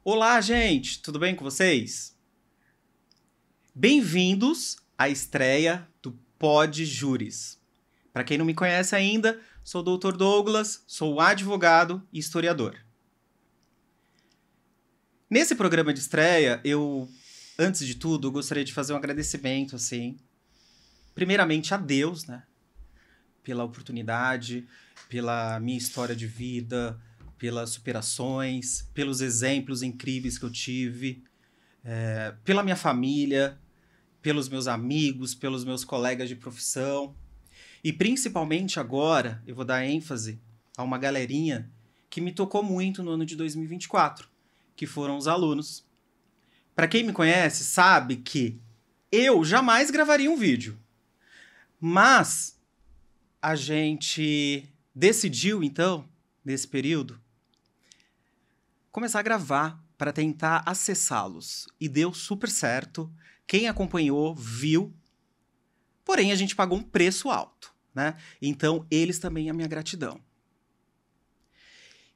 Olá, gente! Tudo bem com vocês? Bem-vindos à estreia do Pod Júris. Para quem não me conhece ainda, sou o Dr. Douglas, sou advogado e historiador. Nesse programa de estreia, antes de tudo, gostaria de fazer um agradecimento, primeiramente a Deus, né? Pela oportunidade, pela minha história de vida, pelas superações, pelos exemplos incríveis que eu tive, pela minha família, pelos meus amigos, pelos meus colegas de profissão. E principalmente agora, eu vou dar ênfase a uma galerinha que me tocou muito no ano de 2024, que foram os alunos. Para quem me conhece, sabe que eu jamais gravaria um vídeo. Mas a gente decidiu, então, nesse período, começar a gravar para tentar acessá-los. E deu super certo. Quem acompanhou, viu. Porém, a gente pagou um preço alto, né? Então, eles também a minha gratidão.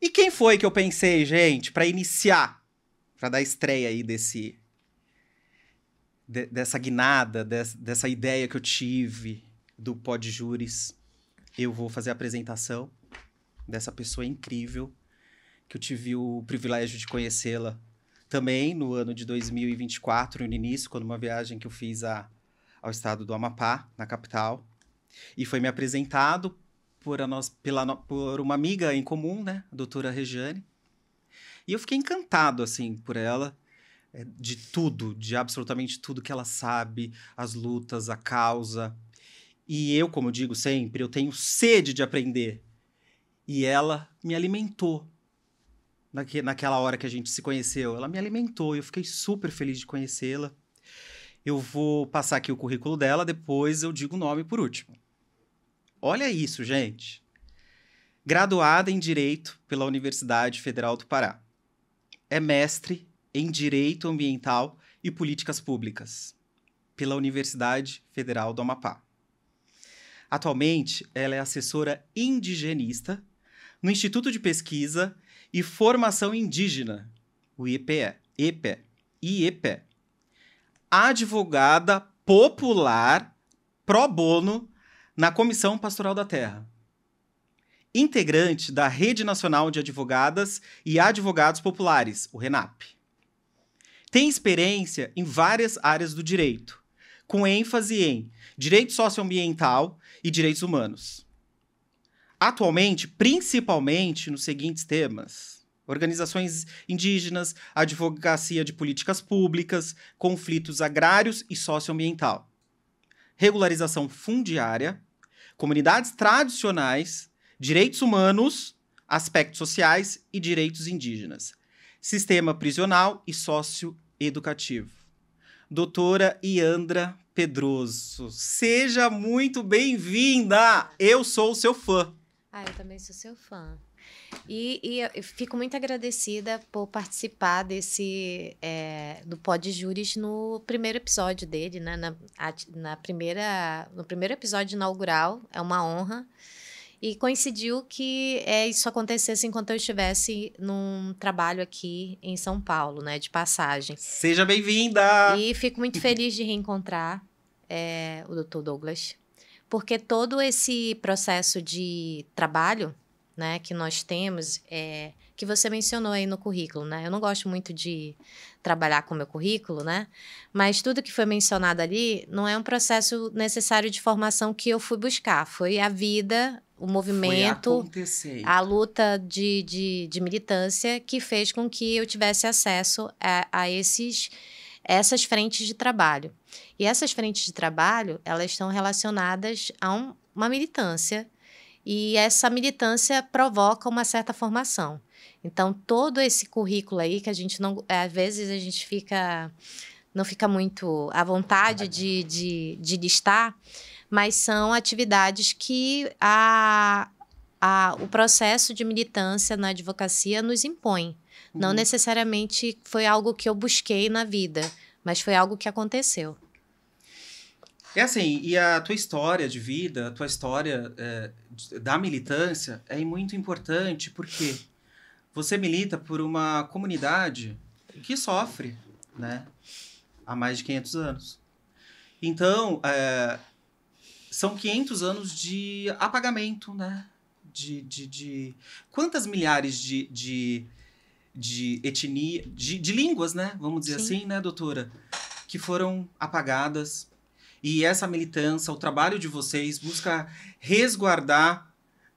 E quem foi que eu pensei, gente, para iniciar, para dar estreia aí dessa guinada, dessa ideia que eu tive do Pod Júris? Eu vou fazer a apresentação dessa pessoa incrível, que eu tive o privilégio de conhecê-la também no ano de 2024, no início, quando uma viagem que eu fiz ao estado do Amapá, na capital. E foi me apresentado por uma amiga em comum, né? A doutora Regiane. E eu fiquei encantado, por ela, de tudo, de absolutamente tudo que ela sabe, as lutas, a causa. E eu, como digo sempre, eu tenho sede de aprender. E ela me alimentou. Naquela hora que a gente se conheceu, ela me alimentou e eu fiquei super feliz de conhecê-la. Eu vou passar aqui o currículo dela, depois eu digo o nome por último. Olha isso, gente. Graduada em Direito pela Universidade Federal do Pará. É mestre em Direito Ambiental e Políticas Públicas pela Universidade Federal do Amapá. Atualmente, ela é assessora indigenista no Instituto de Pesquisa e Formação Indígena, o IEPE. Advogada popular pró bono na Comissão Pastoral da Terra. Integrante da Rede Nacional de Advogadas e Advogados Populares, o RENAP. Tem experiência em várias áreas do direito, com ênfase em direito socioambiental e direitos humanos. Atualmente, principalmente nos seguintes temas: organizações indígenas, advocacia de políticas públicas, conflitos agrários e socioambiental, regularização fundiária, comunidades tradicionais, direitos humanos, aspectos sociais e direitos indígenas, sistema prisional e socioeducativo. Doutora Iandra Pedroso, seja muito bem-vinda! Eu sou o seu fã. Eu também sou seu fã. E eu fico muito agradecida por participar do Pod Júris no primeiro episódio dele, né? No primeiro episódio inaugural, é uma honra. E coincidiu que isso acontecesse enquanto eu estivesse num trabalho aqui em São Paulo, né? De passagem. Seja bem-vinda! E fico muito feliz de reencontrar o Dr. Douglas, porque todo esse processo de trabalho, né, que nós temos, que você mencionou aí no currículo, né? Eu não gosto muito de trabalhar com o meu currículo, né? Mas tudo que foi mencionado ali não é um processo necessário de formação que eu fui buscar. Foi a vida, o movimento, a luta de militância que fez com que eu tivesse acesso a essas frentes de trabalho. E essas frentes de trabalho, elas estão relacionadas a uma militância, e essa militância provoca uma certa formação. Então, todo esse currículo aí, que a gente não... Às vezes a gente não fica muito à vontade de listar, mas são atividades que o processo de militância na advocacia nos impõe. Não necessariamente foi algo que eu busquei na vida, mas foi algo que aconteceu. E a tua história de vida, a tua história da militância é muito importante porque você milita por uma comunidade que sofre, né? Há mais de 500 anos. Então, são 500 anos de apagamento, né? De quantas milhares de etnia, de línguas, né? Vamos dizer assim, né, doutora? Que foram apagadas. E essa militância, o trabalho de vocês, busca resguardar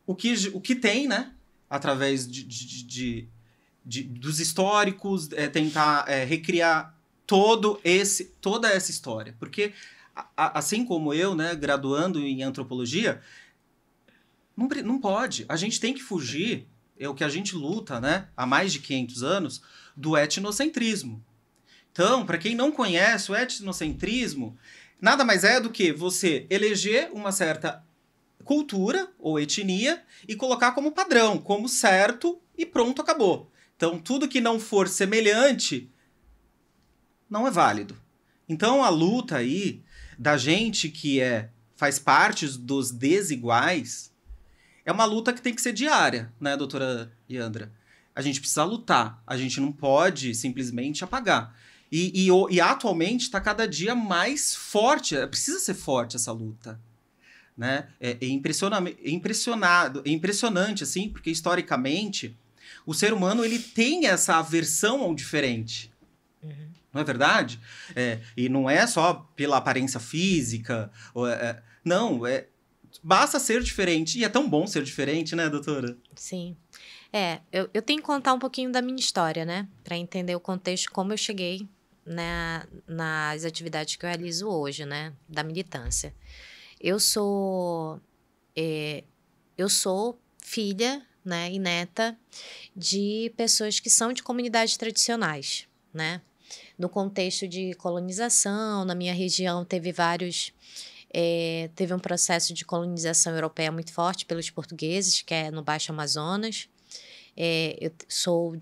o que tem, né? Através dos históricos, tentar recriar toda essa história. Porque, assim como eu, né, graduando em antropologia, não pode. A gente tem que fugir, é o que a gente luta, né, há mais de 500 anos, do etnocentrismo. Então, para quem não conhece, o etnocentrismo nada mais é do que você eleger uma certa cultura ou etnia e colocar como padrão, como certo e pronto, acabou. Então, tudo que não for semelhante não é válido. Então, a luta aí da gente que faz parte dos desiguais é uma luta que tem que ser diária, né, doutora Yandra? A gente precisa lutar. A gente não pode simplesmente apagar. E atualmente está cada dia mais forte. Precisa ser forte essa luta. Né? É impressionante, assim, porque historicamente o ser humano ele tem essa aversão ao diferente. Uhum. Não é verdade? E não é só pela aparência física. Não, basta ser diferente. E é tão bom ser diferente, né, doutora? Sim. Eu tenho que contar um pouquinho da minha história, né? Para entender o contexto, como eu cheguei nas atividades que eu realizo hoje, né? Da militância. Eu sou filha, né, e neta de pessoas que são de comunidades tradicionais, né? No contexto de colonização, na minha região teve um processo de colonização europeia muito forte pelos portugueses, que é no Baixo Amazonas. Eu sou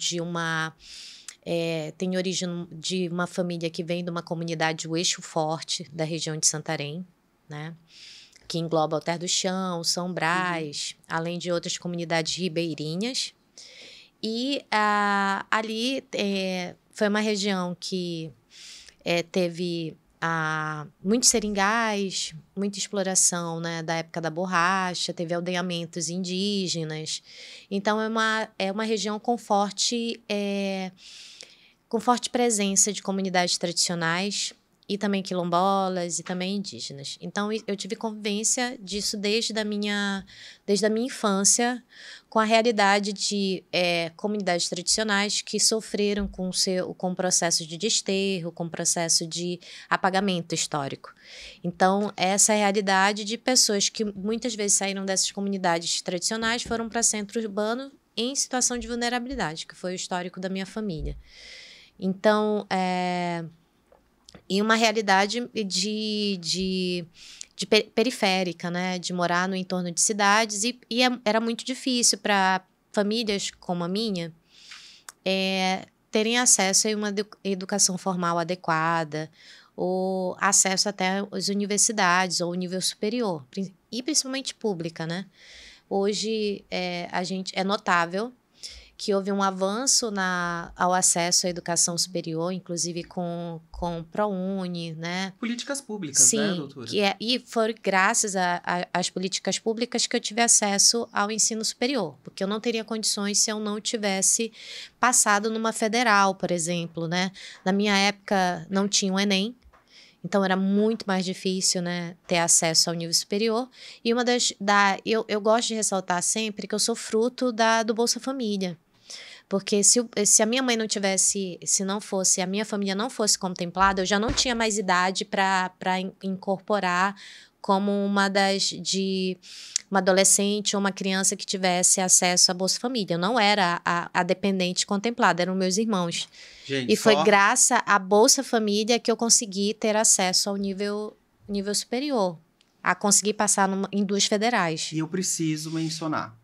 tenho origem de uma família que vem de uma comunidade do Eixo Forte, da região de Santarém, né? Que engloba Alter do Chão, São Brás, além de outras comunidades ribeirinhas. E ali foi uma região que teve muitos seringais, muita exploração, né, da época da borracha, teve aldeamentos indígenas. Então, é uma região com forte presença de comunidades tradicionais e também quilombolas e também indígenas. Então, eu tive convivência disso desde a minha infância, com a realidade de comunidades tradicionais que sofreram com o processo de desterro, com o processo de apagamento histórico. Então, essa é a realidade de pessoas que muitas vezes saíram dessas comunidades tradicionais, foram para centro urbano em situação de vulnerabilidade, que foi o histórico da minha família. Então, em uma realidade de periférica, né? De morar no entorno de cidades. E era muito difícil para famílias como a minha terem acesso a uma educação formal adequada, ou acesso até às universidades ou nível superior, e principalmente pública, né? Hoje, é notável que houve um avanço ao acesso à educação superior, inclusive com o ProUni, né? Políticas públicas, sim, né, doutora? E foi graças às políticas públicas que eu tive acesso ao ensino superior, porque eu não teria condições se eu não tivesse passado numa federal, por exemplo, né? Na minha época, não tinha o Enem, então era muito mais difícil, né, ter acesso ao nível superior. E eu gosto de ressaltar sempre que eu sou fruto do Bolsa Família. Porque se a minha mãe não tivesse, se a minha família não fosse contemplada, eu já não tinha mais idade para incorporar como uma adolescente ou uma criança que tivesse acesso à Bolsa Família. Eu não era a dependente contemplada, eram meus irmãos. Gente, e foi graças à Bolsa Família que eu consegui ter acesso ao nível superior, a conseguir passar em 2 federais. E eu preciso mencionar.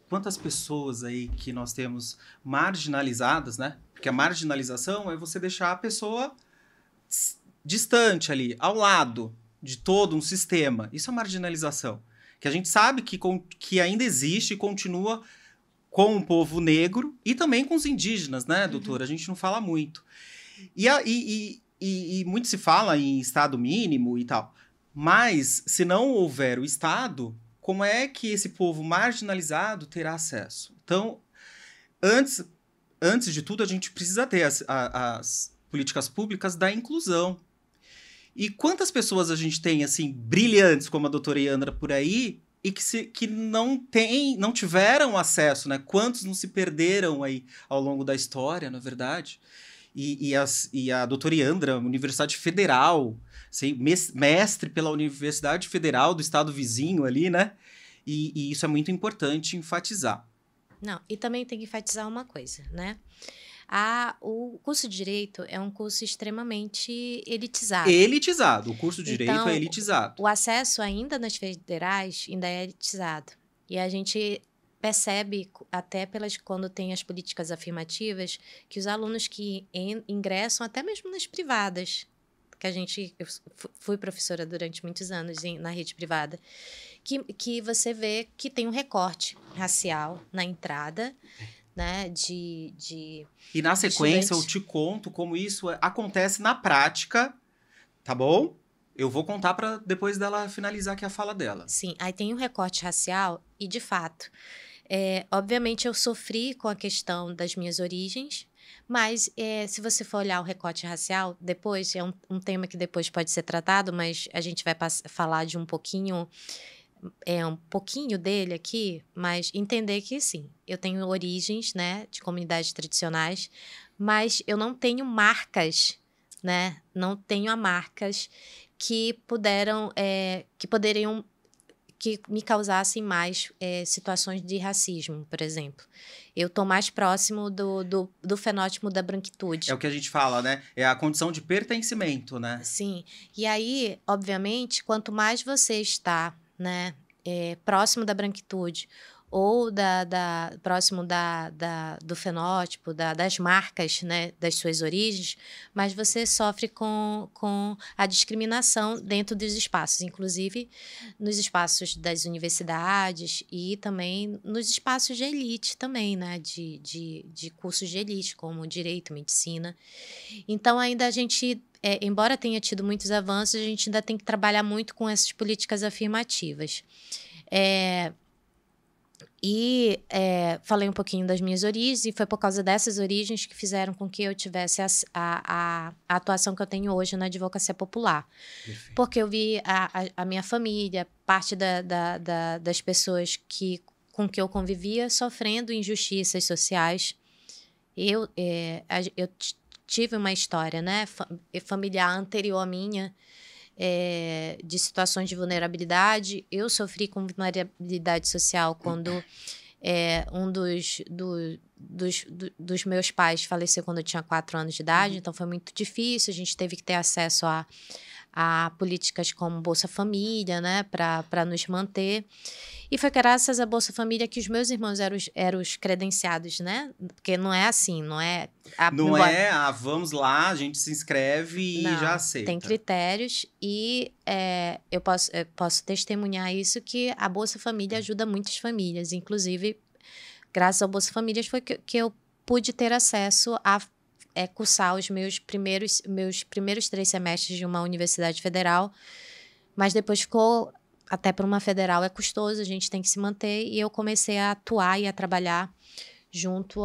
Quantas pessoas aí que nós temos marginalizadas, né? Porque a marginalização é você deixar a pessoa distante ali, ao lado de todo um sistema. Isso é marginalização. Que a gente sabe que ainda existe e continua com o povo negro e também com os indígenas, né, doutora? A gente não fala muito. E muito se fala em Estado mínimo e tal. Mas, se não houver o Estado, como é que esse povo marginalizado terá acesso? Então, antes de tudo, a gente precisa ter as políticas públicas da inclusão. E quantas pessoas a gente tem, assim, brilhantes, como a doutora Yandra por aí, e que não tiveram acesso, né? Quantos não se perderam aí ao longo da história, na verdade? E a doutora Yandra, Universidade Federal, assim, mestre pela Universidade Federal do estado vizinho ali, né? E isso é muito importante enfatizar. Não, e também tem que enfatizar uma coisa, né? O curso de Direito é um curso extremamente elitizado. Elitizado. O curso de Direito Então, é elitizado. O acesso ainda nas federais ainda é elitizado. E a gente percebe, até quando tem as políticas afirmativas, que os alunos que ingressam, até mesmo nas privadas, eu fui professora durante muitos anos na rede privada, que você vê que tem um recorte racial na entrada, né, E na sequência eu te conto como isso acontece na prática, tá bom? Eu vou contar para depois dela finalizar aqui a fala dela. Sim, aí tem um recorte racial e, de fato, obviamente eu sofri com a questão das minhas origens, mas se você for olhar o recorte racial, depois, é um tema que depois pode ser tratado, mas a gente vai falar de um pouquinho dele aqui, mas entender que, sim, eu tenho origens, né, de comunidades tradicionais, mas eu não tenho marcas, né, não tenho marcas que poderiam que me causassem mais situações de racismo, por exemplo. Eu estou mais próximo do fenótipo da branquitude. É o que a gente fala, né? É a condição de pertencimento, né? Sim. E aí, obviamente, quanto mais você está, né, próximo da branquitude ou próximo do fenótipo, das marcas, né, das suas origens, mas você sofre com a discriminação dentro dos espaços, inclusive nos espaços das universidades e também nos espaços de elite também, né, de cursos de elite, como direito, medicina. Então, ainda a gente, embora tenha tido muitos avanços, a gente ainda tem que trabalhar muito com essas políticas afirmativas. Falei um pouquinho das minhas origens, e foi por causa dessas origens que fizeram com que eu tivesse a atuação que eu tenho hoje na advocacia popular. Perfeito. Porque eu vi a minha família, parte das pessoas com que eu convivia, sofrendo injustiças sociais. Eu tive uma história, né, familiar anterior à minha, de situações de vulnerabilidade. Eu sofri com vulnerabilidade social quando um dos meus pais faleceu quando eu tinha 4 anos de idade, então foi muito difícil, a gente teve que ter acesso a políticas como Bolsa Família, né, para nos manter. E foi graças à Bolsa Família que os meus irmãos eram os credenciados, né? Porque não é assim, não é... vamos lá, a gente se inscreve e já aceita. Tem critérios e eu posso testemunhar isso, que a Bolsa Família ajuda muitas famílias. Inclusive, graças ao Bolsa Família foi que eu pude ter acesso a cursar os meus primeiros 3 semestres de uma universidade federal, mas depois ficou... Até para uma federal é custoso, a gente tem que se manter, e eu comecei a atuar e a trabalhar junto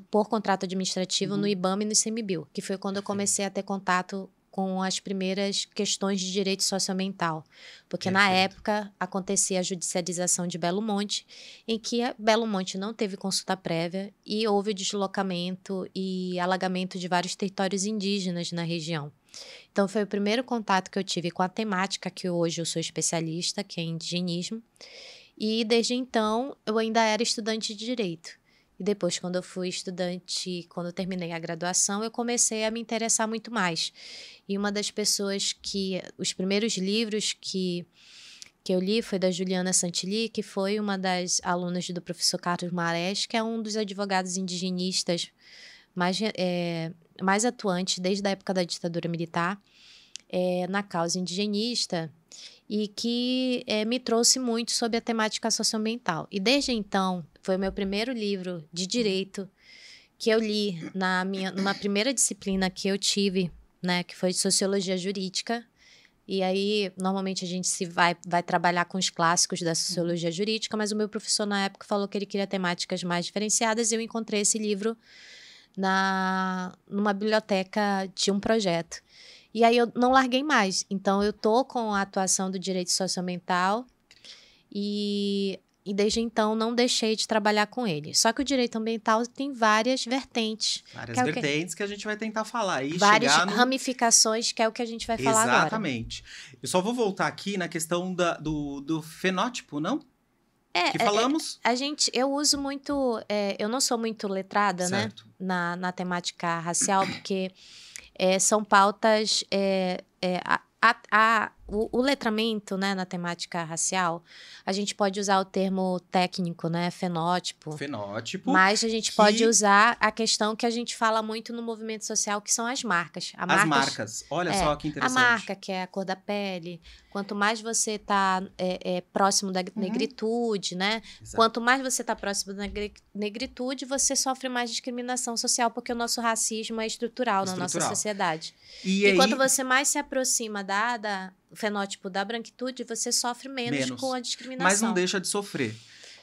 por contrato administrativo no IBAMA e no ICMBio, que foi quando eu comecei a ter contato com as primeiras questões de direito socioambiental, porque na época acontecia a judicialização de Belo Monte, em que Belo Monte não teve consulta prévia e houve deslocamento e alagamento de vários territórios indígenas na região. Então, foi o primeiro contato que eu tive com a temática que hoje eu sou especialista, que é indigenismo. E, desde então, eu ainda era estudante de Direito. E depois, quando eu terminei a graduação, eu comecei a me interessar muito mais. E uma das pessoas os primeiros livros que eu li foi da Juliana Santilli, que foi uma das alunas do professor Carlos Marés, que é um dos advogados indigenistas mais atuante desde a época da ditadura militar na causa indigenista. e que me trouxe muito sobre a temática socioambiental. E desde então, foi o meu primeiro livro de direito que eu li numa primeira disciplina que eu tive, né, que foi de sociologia jurídica. E aí, normalmente, a gente vai trabalhar com os clássicos da sociologia jurídica, mas o meu professor, na época, falou que ele queria temáticas mais diferenciadas e eu encontrei esse livro numa biblioteca de um projeto. E aí, eu não larguei mais. Então, eu tô com a atuação do direito socioambiental e desde então, não deixei de trabalhar com ele. Só que o direito ambiental tem várias vertentes. Várias vertentes que a gente vai tentar falar. E várias ramificações, que é o que a gente vai falar agora. Exatamente. Eu só vou voltar aqui na questão do fenótipo, não? Que falamos. Eu uso muito... eu não sou muito letrada, certo, né? Na temática racial, porque são pautas... o letramento, né, na temática racial, a gente pode usar o termo técnico, né, fenótipo. Mas a gente pode usar a questão que a gente fala muito no movimento social, que são as marcas. As marcas. Olha só que interessante. A marca, que é a cor da pele. Quanto mais você está próximo da negritude, né? Exato. Quanto mais você está próximo da negritude, você sofre mais discriminação social, porque o nosso racismo é estrutural na nossa sociedade. E quanto você mais se aproxima do fenótipo da branquitude, você sofre menos com a discriminação. Mas não deixa de sofrer.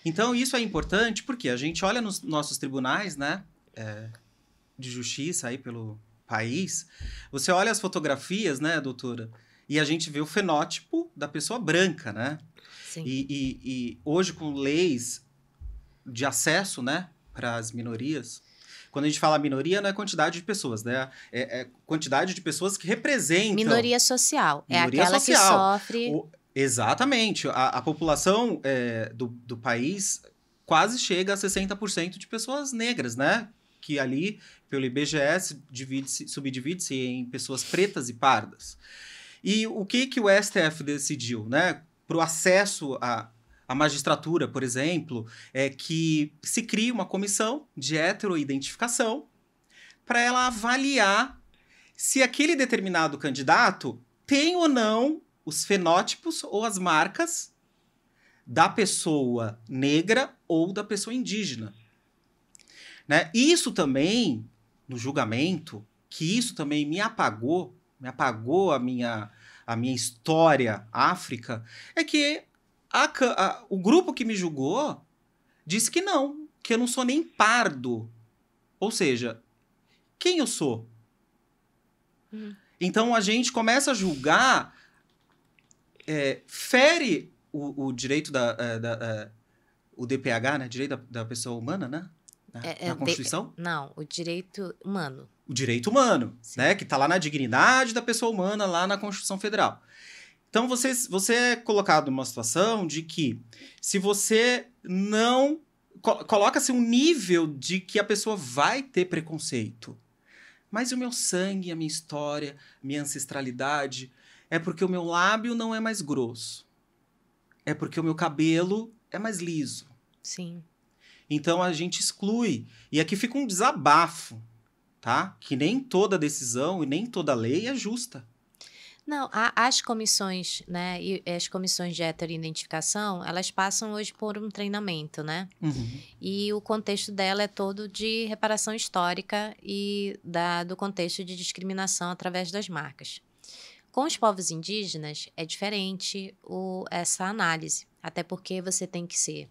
Então, isso é importante porque a gente olha nos nossos tribunais, né, de justiça aí pelo país, você olha as fotografias, né, doutora, e a gente vê o fenótipo da pessoa branca, né? Sim. E hoje, com leis de acesso, né, para as minorias... Quando a gente fala minoria, não é quantidade de pessoas, né? É quantidade de pessoas que representam... Minoria social. Minoria aquela social. Que sofre... Exatamente. A população do país quase chega a 60% de pessoas negras, né? Que ali, pelo IBGE, subdivide-se em pessoas pretas e pardas. E o que o STF decidiu, né? Para o acesso a magistratura, por exemplo, é que se cria uma comissão de heteroidentificação para ela avaliar se aquele determinado candidato tem ou não os fenótipos ou as marcas da pessoa negra ou da pessoa indígena. Né? Isso também, no julgamento, que isso também me apagou a minha história África, é que o grupo que me julgou disse que eu não sou nem pardo. Ou seja, quem eu sou? Então, a gente começa a julgar, fere o direito o DPH, né? Direito da pessoa humana, né? Na Constituição? Não, o direito humano. O direito humano, né? Que está lá na dignidade da pessoa humana, lá na Constituição Federal. Então, você é colocado numa situação de que, se você não... Coloca-se um nível de que a pessoa vai ter preconceito. Mas o meu sangue, a minha história, minha ancestralidade, é porque o meu lábio não é mais grosso. É porque o meu cabelo é mais liso. Sim. Então, a gente exclui. E aqui fica um desabafo, tá? Que nem toda decisão e nem toda lei é justa. Não, as comissões, né, e as comissões de heteroidentificação, elas passam hoje por um treinamento, né? Uhum. E o contexto dela é todo de reparação histórica e do contexto de discriminação através das marcas. Com os povos indígenas, é diferente essa análise, até porque você tem que ser...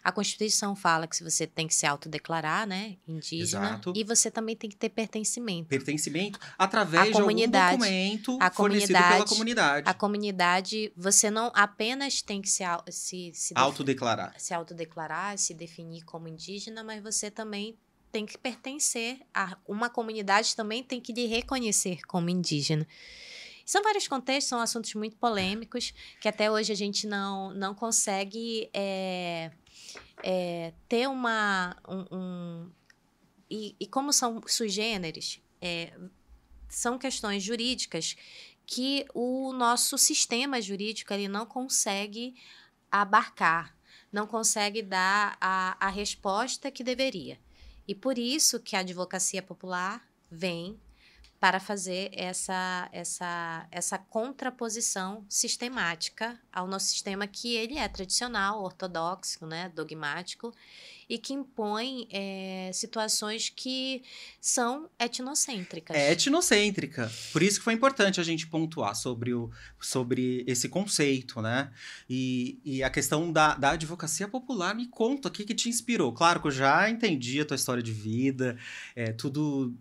A Constituição fala que você tem que se autodeclarar, né, indígena. Exato. E você também tem que ter pertencimento. Pertencimento através de algum documento fornecido pela comunidade. A comunidade, você não apenas tem que se autodeclarar. Se autodeclarar, se definir como indígena, mas você também tem que pertencer a uma comunidade, também tem que lhe reconhecer como indígena. São vários contextos, são assuntos muito polêmicos, que até hoje a gente não consegue... ter e como são sui generis, são questões jurídicas que o nosso sistema jurídico ele não consegue abarcar, não consegue dar a resposta que deveria. E por isso que a advocacia popular vem para fazer essa contraposição sistemática ao nosso sistema, que ele é tradicional, ortodoxo, né, dogmático, e que impõe situações que são etnocêntricas. É etnocêntrica. Por isso que foi importante a gente pontuar sobre esse conceito, né? E a questão da advocacia popular. Me conta, o que te inspirou? Claro que eu já entendi a tua história de vida, tudo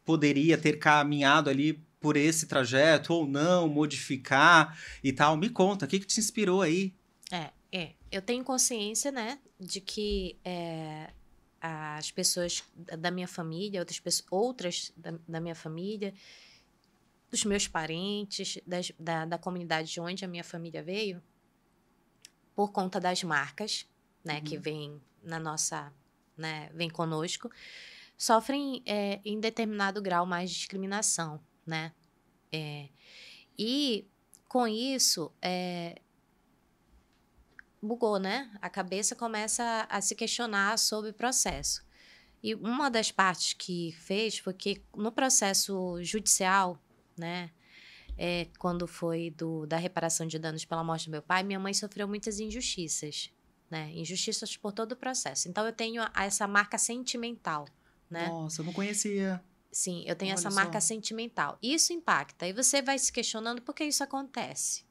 poderia ter caminhado ali por esse trajeto ou não, modificar e tal. Me conta, o que te inspirou aí? Eu tenho consciência, né, de que as pessoas da minha família, outras da minha família, dos meus parentes, da comunidade de onde a minha família veio, por conta das marcas, né, que vem na nossa, né, vem conosco, sofrem em determinado grau mais de discriminação, né? E com isso bugou, né? A cabeça começa a se questionar sobre o processo. E uma das partes que fez foi que no processo judicial, né, quando foi da reparação de danos pela morte do meu pai, minha mãe sofreu muitas injustiças, né? Injustiças por todo o processo. Então eu tenho essa marca sentimental, né? Nossa, eu não conhecia. Sim, eu tenho Olha essa só. marca sentimental. Isso impacta. E você vai se questionando por que isso acontece,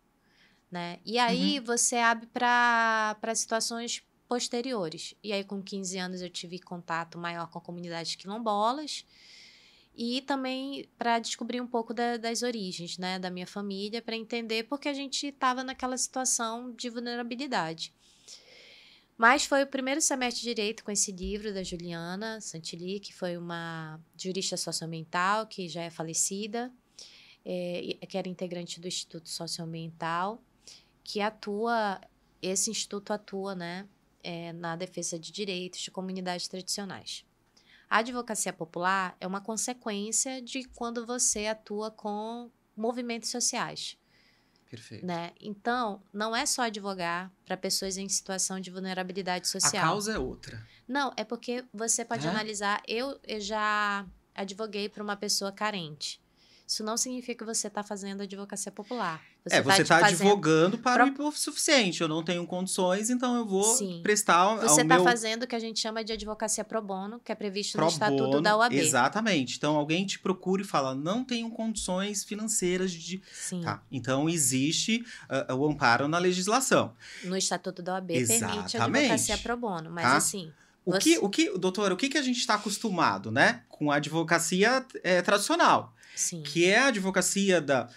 né? E aí você abre para situações posteriores. E aí, com 15 anos, eu tive contato maior com a comunidade quilombolas e também para descobrir um pouco das origens, né, da minha família, para entender porque a gente estava naquela situação de vulnerabilidade. Mas foi o primeiro semestre de Direito com esse livro da Juliana Santilli, que foi uma jurista socioambiental que já é falecida, que era integrante do Instituto Socioambiental, que esse instituto atua, né, na defesa de direitos de comunidades tradicionais. A advocacia popular é uma consequência de quando você atua com movimentos sociais. Perfeito. Né? Então, não é só advogar para pessoas em situação de vulnerabilidade social. A causa é outra. Não, é porque você pode analisar. Eu já advoguei para uma pessoa carente. Isso não significa que você está fazendo advocacia popular. Você está advogando para o hipossuficiente. Eu não tenho condições, então eu vou prestar Você está fazendo o que a gente chama de advocacia pro bono, que é previsto no Estatuto da OAB. Exatamente. Então, alguém te procura e fala, não tenho condições financeiras de... Sim. Tá. Então, existe o amparo na legislação. No Estatuto da OAB permite a advocacia pro bono. Mas, assim... Doutora, o que a gente está acostumado, né? Com a advocacia tradicional. Sim. Que é a advocacia da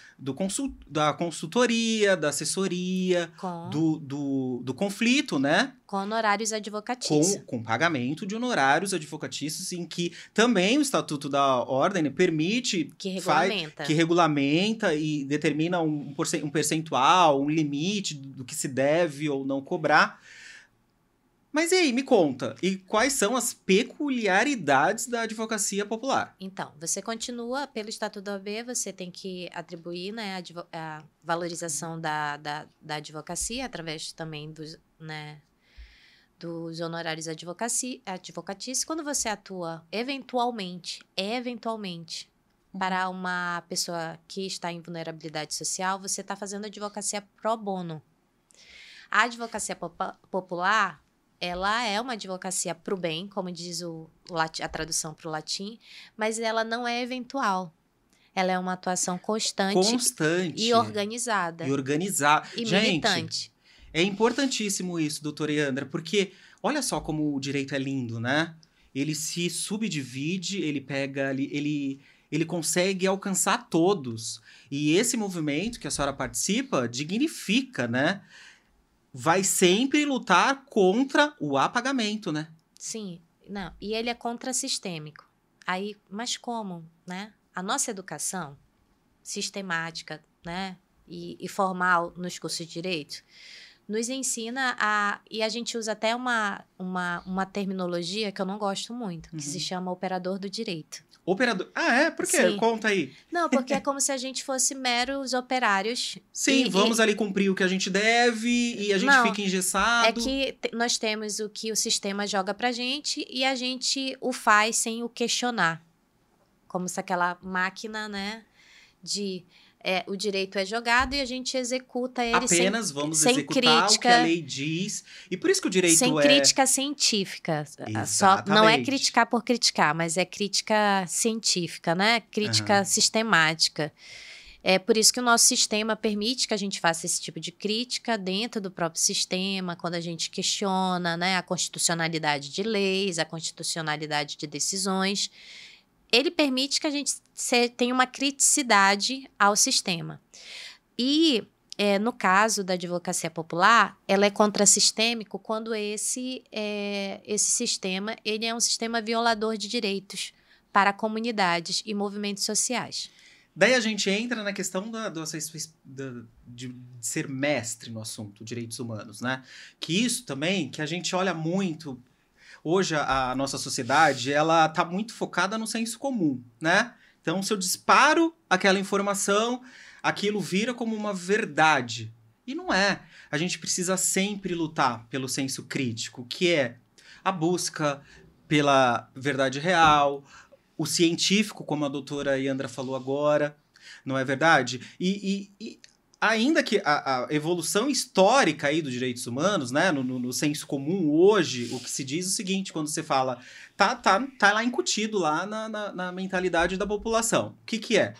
consultoria, da assessoria, do conflito, né? Com honorários advocatícios. Com pagamento de honorários advocatícios, em que também o Estatuto da Ordem permite... Que regulamenta e determina um percentual, um limite do que se deve ou não cobrar. Mas e aí, me conta, e quais são as peculiaridades da advocacia popular? Então, você continua, pelo Estatuto da OAB, você tem que atribuir, né, a valorização da advocacia, através também dos honorários advocatícios. Quando você atua, eventualmente, para uma pessoa que está em vulnerabilidade social, você está fazendo advocacia pro bono. A advocacia popular... ela é uma advocacia para o bem, como diz a tradução para o latim, mas ela não é eventual. Ela é uma atuação constante e organizada. E militante. É importantíssimo isso, doutora Iandra, porque olha só como o direito é lindo, né? Ele se subdivide, ele consegue alcançar todos. E esse movimento que a senhora participa dignifica, né? Vai sempre lutar contra o apagamento, né? Sim, não. E ele é contrassistêmico. Aí, mas como, né? A nossa educação sistemática, né? E formal nos cursos de direito nos ensina e a gente usa até uma terminologia que eu não gosto muito, que se chama operador do direito. Operador? Ah, é? Por quê? Sim. Conta aí. Não, porque é como se a gente fosse meros operários. Sim, vamos ali cumprir o que a gente deve e a gente fica engessado. É que nós temos o que o sistema joga pra gente e a gente o faz sem o questionar. como se aquela máquina, né, de o direito é jogado e a gente executa ele Apenas sem, vamos sem executar o que a crítica, lei diz. E por isso que o direito sem crítica científica. Só, não é Exatamente. criticar por criticar, mas é crítica científica, né? Crítica sistemática. É por isso que o nosso sistema permite que a gente faça esse tipo de crítica dentro do próprio sistema, quando a gente questiona, né, a constitucionalidade de leis, a constitucionalidade de decisões. Ele permite que a gente tenha uma criticidade ao sistema. E, no caso da advocacia popular, ela é contrassistêmico quando esse sistema ele é um sistema violador de direitos para comunidades e movimentos sociais. Daí a gente entra na questão de ser mestre no assunto, direitos humanos, né? Que isso também, que a gente olha muito... Hoje a nossa sociedade, ela tá muito focada no senso comum, né? Então, se eu disparo aquela informação, aquilo vira como uma verdade. E não é. A gente precisa sempre lutar pelo senso crítico, que é a busca pela verdade real, o científico, como a doutora Yandra falou agora, não é verdade? E ainda que a evolução histórica aí dos direitos humanos, né, no senso comum hoje, o que se diz é o seguinte, quando você fala, tá lá incutido lá na mentalidade da população. O que é?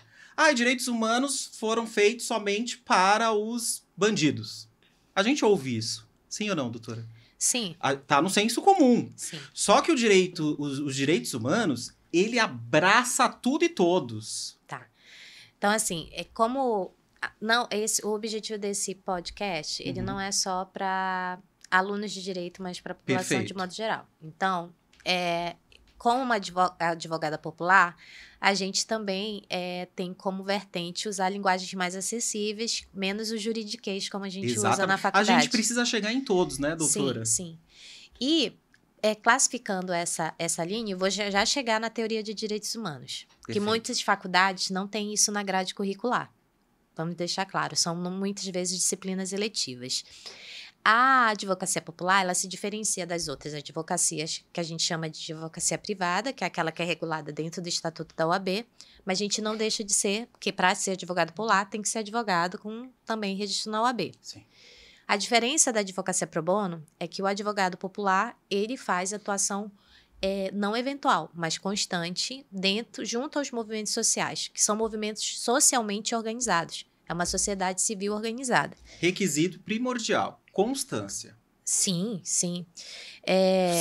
Direitos humanos foram feitos somente para os bandidos. A gente ouve isso. Sim ou não, doutora? Sim. Tá no senso comum. Sim. Só que os direitos humanos, ele abraça tudo e todos. Tá. Então, assim, como... Não, o objetivo desse podcast, ele não é só para alunos de direito, mas para a população de modo geral. Então, como uma advogada popular, a gente também tem como vertente usar linguagens mais acessíveis, menos o juridiquês, como a gente usa na faculdade. A gente precisa chegar em todos, né, doutora? Sim, sim. E classificando essa linha, eu vou já chegar na teoria de direitos humanos. Porque muitas faculdades não têm isso na grade curricular. Vamos deixar claro, são muitas vezes disciplinas eletivas. A advocacia popular, ela se diferencia das outras advocacias, que a gente chama de advocacia privada, que é aquela que é regulada dentro do Estatuto da OAB, mas a gente não deixa de ser, porque para ser advogado popular tem que ser advogado com também registro na OAB. Sim. A diferença da advocacia pro bono é que o advogado popular, ele faz atuação não eventual, mas constante, junto aos movimentos sociais, que são movimentos socialmente organizados. É uma sociedade civil organizada. Requisito primordial, constância. Sim, sim.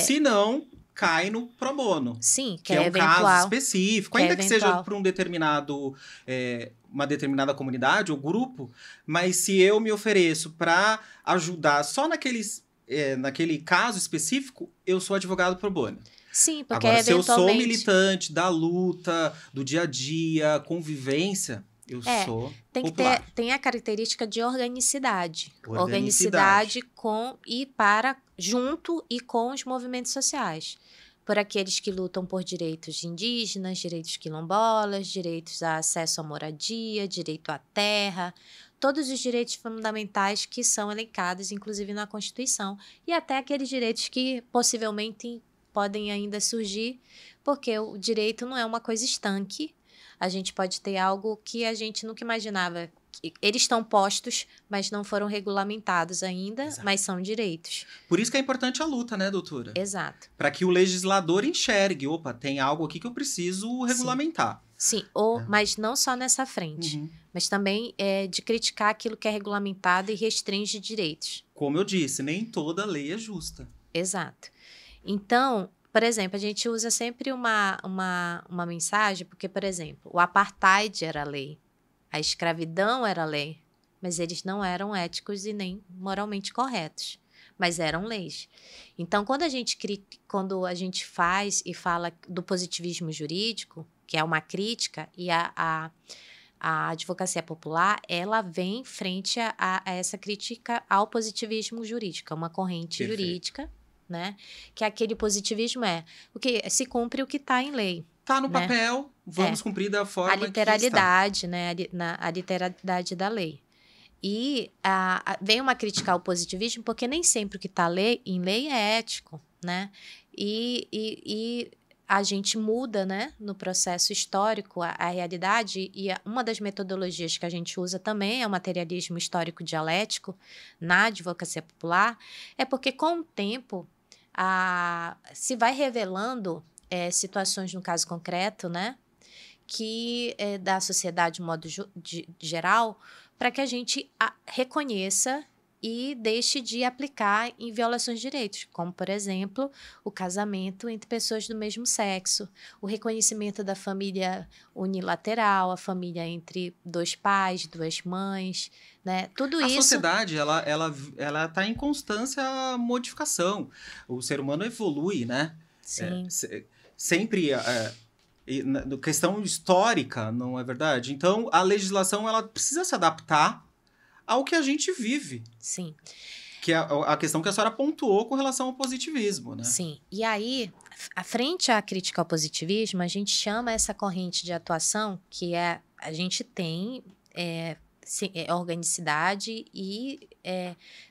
Se não, cai no pro bono. Sim, que é um caso específico, ainda que seja para uma determinada comunidade ou grupo, mas se eu me ofereço para ajudar só naquele caso específico, eu sou advogado pro bono. Sim, porque agora, se eu sou militante da luta, do dia a dia, convivência, eu sou popular. Tem a característica de organicidade. Organicidade junto e com os movimentos sociais. Por aqueles que lutam por direitos indígenas, direitos quilombolas, direitos a acesso à moradia, direito à terra, todos os direitos fundamentais que são elencados, inclusive na Constituição, e até aqueles direitos que possivelmente podem ainda surgir, porque o direito não é uma coisa estanque. A gente pode ter algo que a gente nunca imaginava. Eles estão postos, mas não foram regulamentados ainda, Exato. Mas são direitos. Por isso que é importante a luta, né, doutora? Exato. Para que o legislador enxergue, opa, tem algo aqui que eu preciso regulamentar. Sim. Mas não só nessa frente, mas também de criticar aquilo que é regulamentado e restringe direitos. Como eu disse, nem toda lei é justa. Exato. Então, por exemplo, a gente usa sempre uma mensagem, porque, por exemplo, o apartheid era lei, a escravidão era lei, mas eles não eram éticos e nem moralmente corretos, mas eram leis. Então, quando a gente faz e fala do positivismo jurídico, que é uma crítica, e a advocacia popular, ela vem frente a essa crítica ao positivismo jurídico, é uma corrente jurídica, né? Que aquele positivismo o que se cumpre o que está em lei. Está no papel, vamos cumprir da forma a literalidade, né? A literalidade da lei. E vem uma crítica ao positivismo, porque nem sempre o que está em lei é ético, né? E a gente muda, né, no processo histórico a realidade, e uma das metodologias que a gente usa também é o materialismo histórico dialético na advocacia popular, é porque com o tempo se vai revelando situações no caso concreto, né, que da sociedade de modo geral, para que a gente reconheça e deixe de aplicar em violações de direitos, como, por exemplo, o casamento entre pessoas do mesmo sexo, o reconhecimento da família unilateral, a família entre dois pais, duas mães, né? Tudo A isso... sociedade, ela tá em constância modificação. O ser humano evolui, né? Sim. Sempre... questão histórica, não é verdade? Então, a legislação, ela precisa se adaptar ao que a gente vive. Sim. Que é a questão que a senhora pontuou com relação ao positivismo, né? Sim. E aí, frente à crítica ao positivismo, a gente chama essa corrente de atuação que a gente tem organicidade e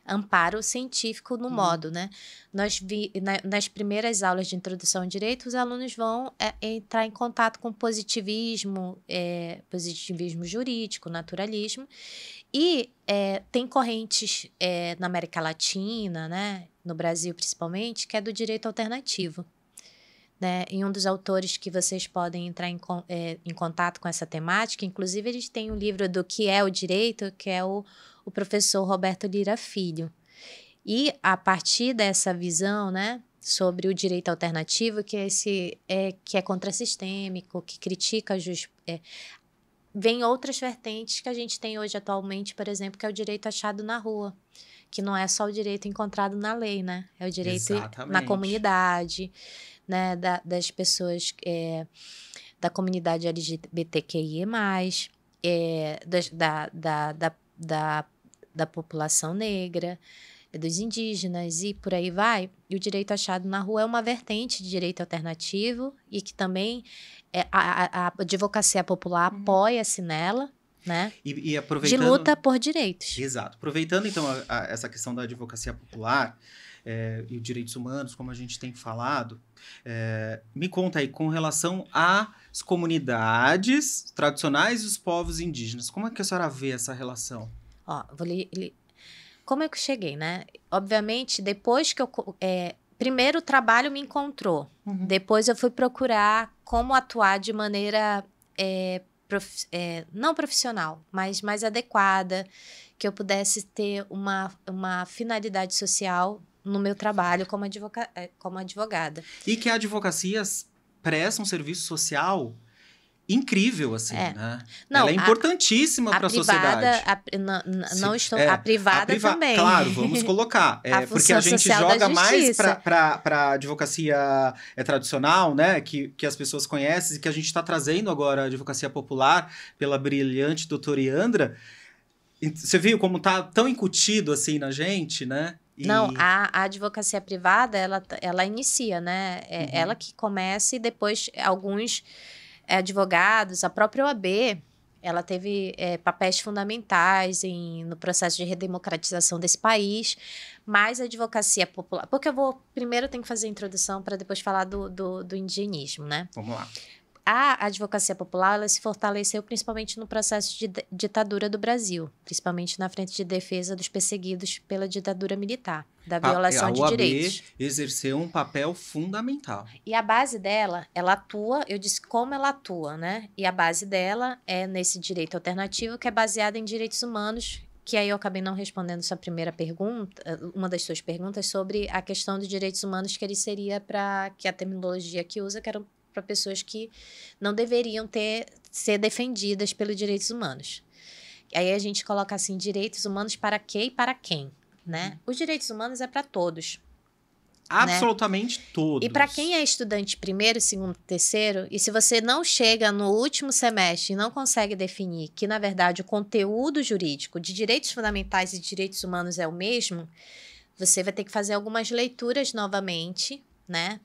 amparo científico no modo, né? Nas primeiras aulas de introdução ao direito, os alunos vão entrar em contato com positivismo, positivismo jurídico, naturalismo, e tem correntes na América Latina, né? No Brasil principalmente, que é do direito alternativo. Né? E um dos autores que vocês podem entrar em contato com essa temática, inclusive eles têm um livro do que é o direito, que é o professor Roberto Lira Filho. E a partir dessa visão, né, sobre o direito alternativo, que é contrassistêmico, que critica vem outras vertentes que a gente tem hoje atualmente, por exemplo, que é o direito achado na rua, que não é só o direito encontrado na lei, né? É o direito na comunidade, né, das pessoas da comunidade LGBTQIA+, da população negra, dos indígenas e por aí vai. E o direito achado na rua é uma vertente de direito alternativo e que também a advocacia popular apoia-se nela, né? E aproveitando... De luta por direitos. Exato. Aproveitando, então, essa questão da advocacia popular e os direitos humanos, como a gente tem falado, me conta aí, com relação às comunidades tradicionais e os povos indígenas, como é que a senhora vê essa relação? Ó, como é que eu cheguei, né? Obviamente, depois que eu... primeiro o trabalho me encontrou. Depois eu fui procurar como atuar de maneira... não profissional, mas mais adequada, que eu pudesse ter uma finalidade social no meu trabalho como advogada. E que a advocacia presta um serviço social incrível, assim, né? Não, ela é importantíssima para a sociedade. A privada também. Claro, vamos colocar. Porque a gente joga mais para a advocacia tradicional, né? Que as pessoas conhecem e que a gente está trazendo agora a advocacia popular pela brilhante doutora Iandra. Você viu como tá tão incutido assim na gente, né? Não, a advocacia privada, ela inicia, né? Ela que começa e depois alguns advogados, a própria OAB, ela teve papéis fundamentais no processo de redemocratização desse país, mas a advocacia popular... Porque primeiro eu tenho que fazer a introdução para depois falar do indigenismo, né? Vamos lá. A advocacia popular, ela se fortaleceu principalmente no processo de ditadura do Brasil, principalmente na frente de defesa dos perseguidos pela ditadura militar, da violação de direitos. A OAB exerceu um papel fundamental. E a base dela, ela atua, eu disse como ela atua, né? E a base dela é nesse direito alternativo, que é baseado em direitos humanos, que aí eu acabei não respondendo sua primeira pergunta, uma das suas perguntas, sobre a questão dos direitos humanos, que ele seria que a terminologia que usa, que era para pessoas que não deveriam ser defendidas pelos direitos humanos. Aí a gente coloca assim, direitos humanos para quê e para quem, né? Os direitos humanos é para todos. Absolutamente, né? Todos. E para quem é estudante primeiro, segundo, terceiro, e se você não chega no último semestre e não consegue definir que, na verdade, o conteúdo jurídico de direitos fundamentais e direitos humanos é o mesmo, você vai ter que fazer algumas leituras novamente, né?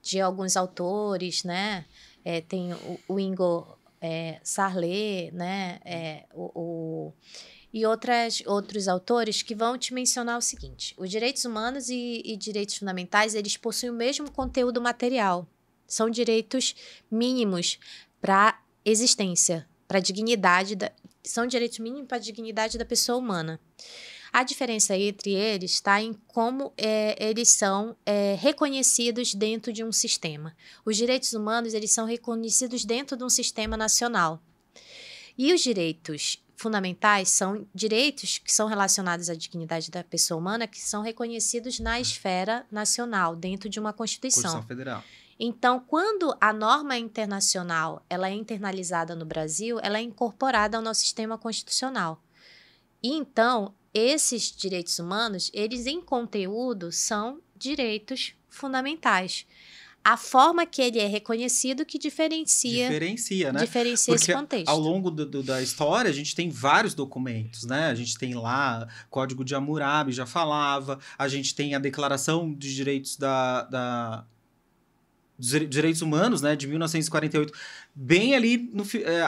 De alguns autores, né? Tem o Ingo Sarlet, né? E outros autores que vão te mencionar o seguinte: os direitos humanos e direitos fundamentais, eles possuem o mesmo conteúdo material, São direitos mínimos para existência, para dignidade, são direitos mínimos para a dignidade da pessoa humana. A diferença entre eles está em como eles são reconhecidos dentro de um sistema. Os direitos humanos, eles são reconhecidos dentro de um sistema nacional. E os direitos fundamentais são direitos que são relacionados à dignidade da pessoa humana, que são reconhecidos na esfera nacional, dentro de uma Constituição. Constituição Federal. Então, quando a norma internacional ela é internalizada no Brasil, ela é incorporada ao nosso sistema constitucional. E então, esses direitos humanos, eles em conteúdo são direitos fundamentais. A forma que ele é reconhecido que diferencia, né? Diferencia esse contexto. Ao longo da história, a gente tem vários documentos, né? A gente tem lá Código de Hammurabi, já falava. A gente tem a Declaração de Direitos dos Direitos Humanos, né, de 1948, bem ali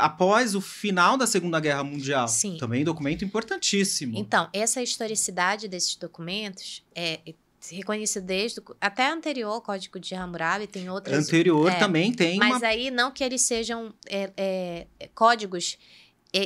após o final da Segunda Guerra Mundial. Sim. Também documento importantíssimo. Então, essa historicidade desses documentos é reconhecido até anterior ao Código de Hammurabi, tem outras... Anterior também tem mas aí não que eles sejam códigos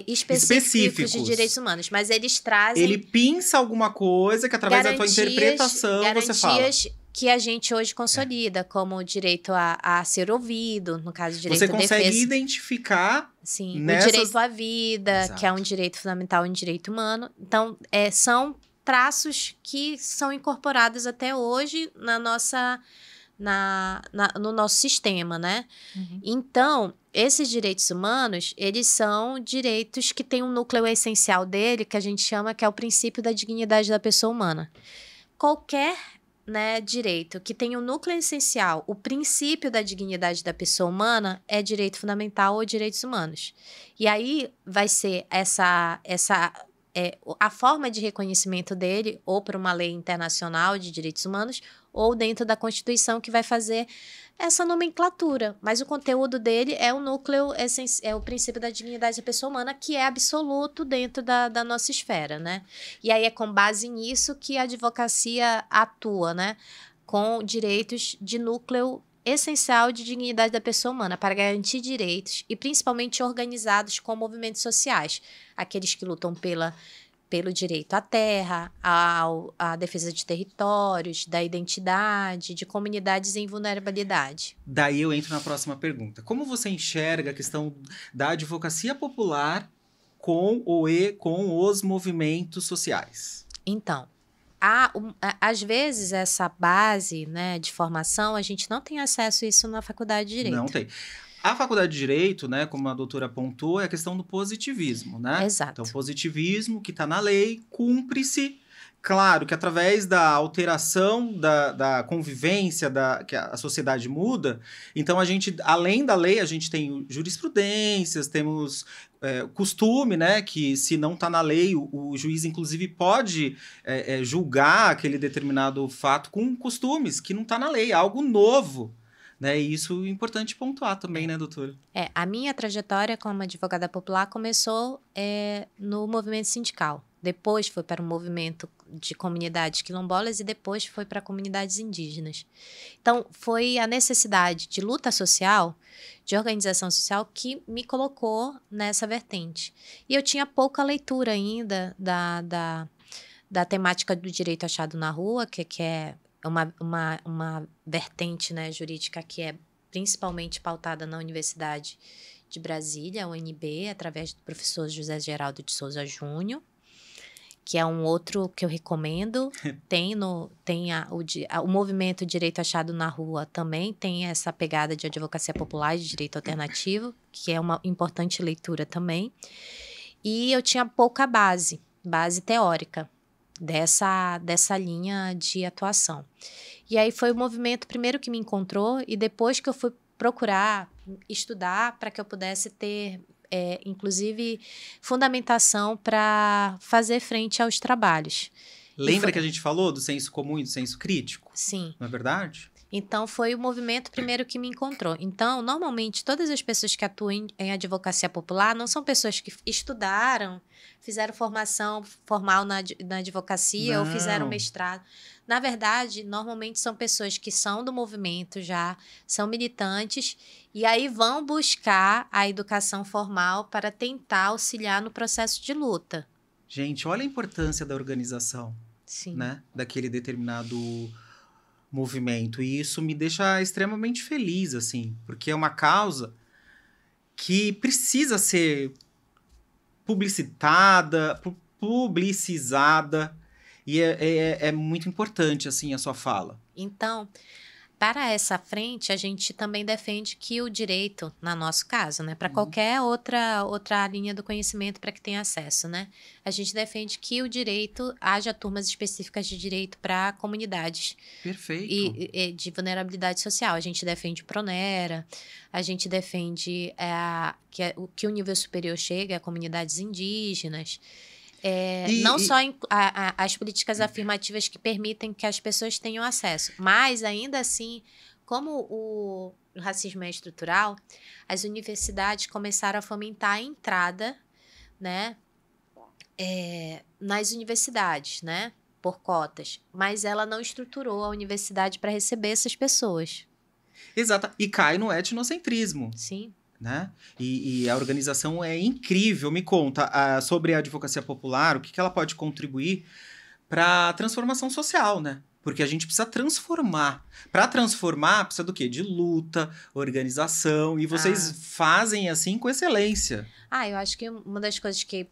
específicos de direitos humanos, mas eles trazem... Ele pinça alguma coisa que através da tua interpretação você fala. Que a gente hoje consolida, como o direito a ser ouvido, no caso, o direito à defesa. Você consegue identificar... Sim, o direito à vida, Exato. que é um direito fundamental, um direito humano. Então, são traços que são incorporados até hoje no nosso sistema, né? Uhum. Então, esses direitos humanos, eles são direitos que têm um núcleo essencial dele, que a gente chama que é o princípio da dignidade da pessoa humana. Qualquer direito que tenha um núcleo essencial, o princípio da dignidade da pessoa humana é direito fundamental ou direitos humanos. E aí vai ser a forma de reconhecimento dele, ou por uma lei internacional de direitos humanos, ou dentro da Constituição, que vai fazer essa nomenclatura. Mas o conteúdo dele é o núcleo, é o princípio da dignidade da pessoa humana, que é absoluto dentro da nossa esfera, né? E aí é com base nisso que a advocacia atua, né? Com direitos de núcleo essencial de dignidade da pessoa humana, para garantir direitos, e principalmente organizados com movimentos sociais, aqueles que lutam pelo direito à terra, à defesa de territórios, da identidade, de comunidades em vulnerabilidade. Daí eu entro na próxima pergunta. Como você enxerga a questão da advocacia popular com os movimentos sociais? Então, às vezes essa base, né, de formação, a gente não tem acesso a isso na faculdade de Direito. Não tem. A faculdade de Direito, né, como a doutora apontou, é a questão do positivismo, né? Exato. Então, o positivismo que está na lei, cumpre-se. Claro que através da alteração da convivência, que a sociedade muda, então a gente, além da lei, a gente tem jurisprudências, temos costume, né, que se não está na lei, o juiz inclusive pode julgar aquele determinado fato com costumes que não está na lei, algo novo. Né? E isso é importante pontuar também, né, doutora? A minha trajetória como advogada popular começou no movimento sindical. Depois foi para o movimento de comunidades quilombolas e depois foi para comunidades indígenas. Então, foi a necessidade de luta social, de organização social, que me colocou nessa vertente. E eu tinha pouca leitura ainda da temática do direito achado na rua, que é uma vertente, né, jurídica que é principalmente pautada na Universidade de Brasília, a UNB, através do professor José Geraldo de Souza Júnior, que é um outro que eu recomendo. O movimento Direito Achado na Rua também tem essa pegada de advocacia popular, de direito alternativo, que é uma importante leitura também. E eu tinha pouca base teórica dessa linha de atuação. E aí foi o movimento primeiro que me encontrou e depois que eu fui procurar estudar para que eu pudesse ter, inclusive, fundamentação para fazer frente aos trabalhos. Lembra que a gente falou do senso comum e do senso crítico? Sim. Não é verdade? Então, foi o movimento primeiro que me encontrou. Então, normalmente, todas as pessoas que atuam em advocacia popular não são pessoas que estudaram, fizeram formação formal na advocacia ou fizeram Não. mestrado. Na verdade, normalmente são pessoas que são do movimento já, são militantes, e aí vão buscar a educação formal para tentar auxiliar no processo de luta. Gente, olha a importância da organização, Sim. né? Daquele determinado movimento. E isso me deixa extremamente feliz, assim, porque é uma causa que precisa ser publicizada, e é muito importante, assim, a sua fala. Então, para essa frente, a gente também defende que o direito, no nosso caso, né, para qualquer outra linha do conhecimento para que tenha acesso, né, a gente defende que o direito, haja turmas específicas de direito para comunidades. Perfeito. E de vulnerabilidade social. A gente defende Pronera, a gente defende que o nível superior chegue a comunidades indígenas. Não só as políticas afirmativas que permitem que as pessoas tenham acesso, mas ainda assim, como o racismo é estrutural, as universidades começaram a fomentar a entrada, né, nas universidades, né, por cotas, mas ela não estruturou a universidade para receber essas pessoas. Exato. E cai no etnocentrismo. Sim. Né? E a organização é incrível. Me conta sobre a advocacia popular, o que ela pode contribuir para a transformação social, né? Porque a gente precisa transformar. Para transformar, precisa do quê? De luta, organização. E vocês fazem assim com excelência. Eu acho que uma das coisas que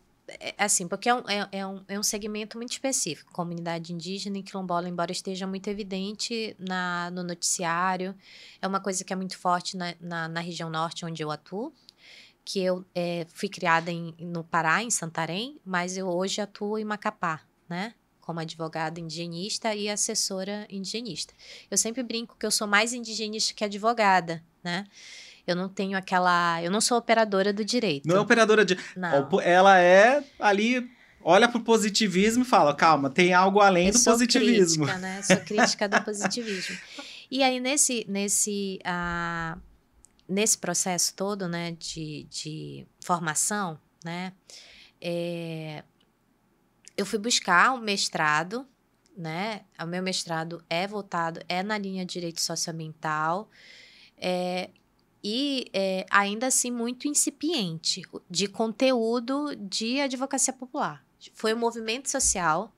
assim, porque é um segmento muito específico, comunidade indígena e quilombola, embora esteja muito evidente no noticiário, é uma coisa que é muito forte na região norte, onde eu atuo, que eu fui criada no Pará, em Santarém, mas eu hoje atuo em Macapá, né? Como advogada indigenista e assessora indigenista. Eu sempre brinco que eu sou mais indigenista que advogada, né? Eu não tenho eu não sou operadora do direito. Não é operadora de... Não. Ela é ali... Olha pro positivismo e fala, calma, tem algo além do positivismo. Eu sou crítica, né? Sou crítica do positivismo. E aí, nesse processo todo, né, de formação, né, eu fui buscar um mestrado, né? O meu mestrado é na linha de direito socioambiental, e ainda assim muito incipiente de conteúdo de advocacia popular. Foi o movimento social,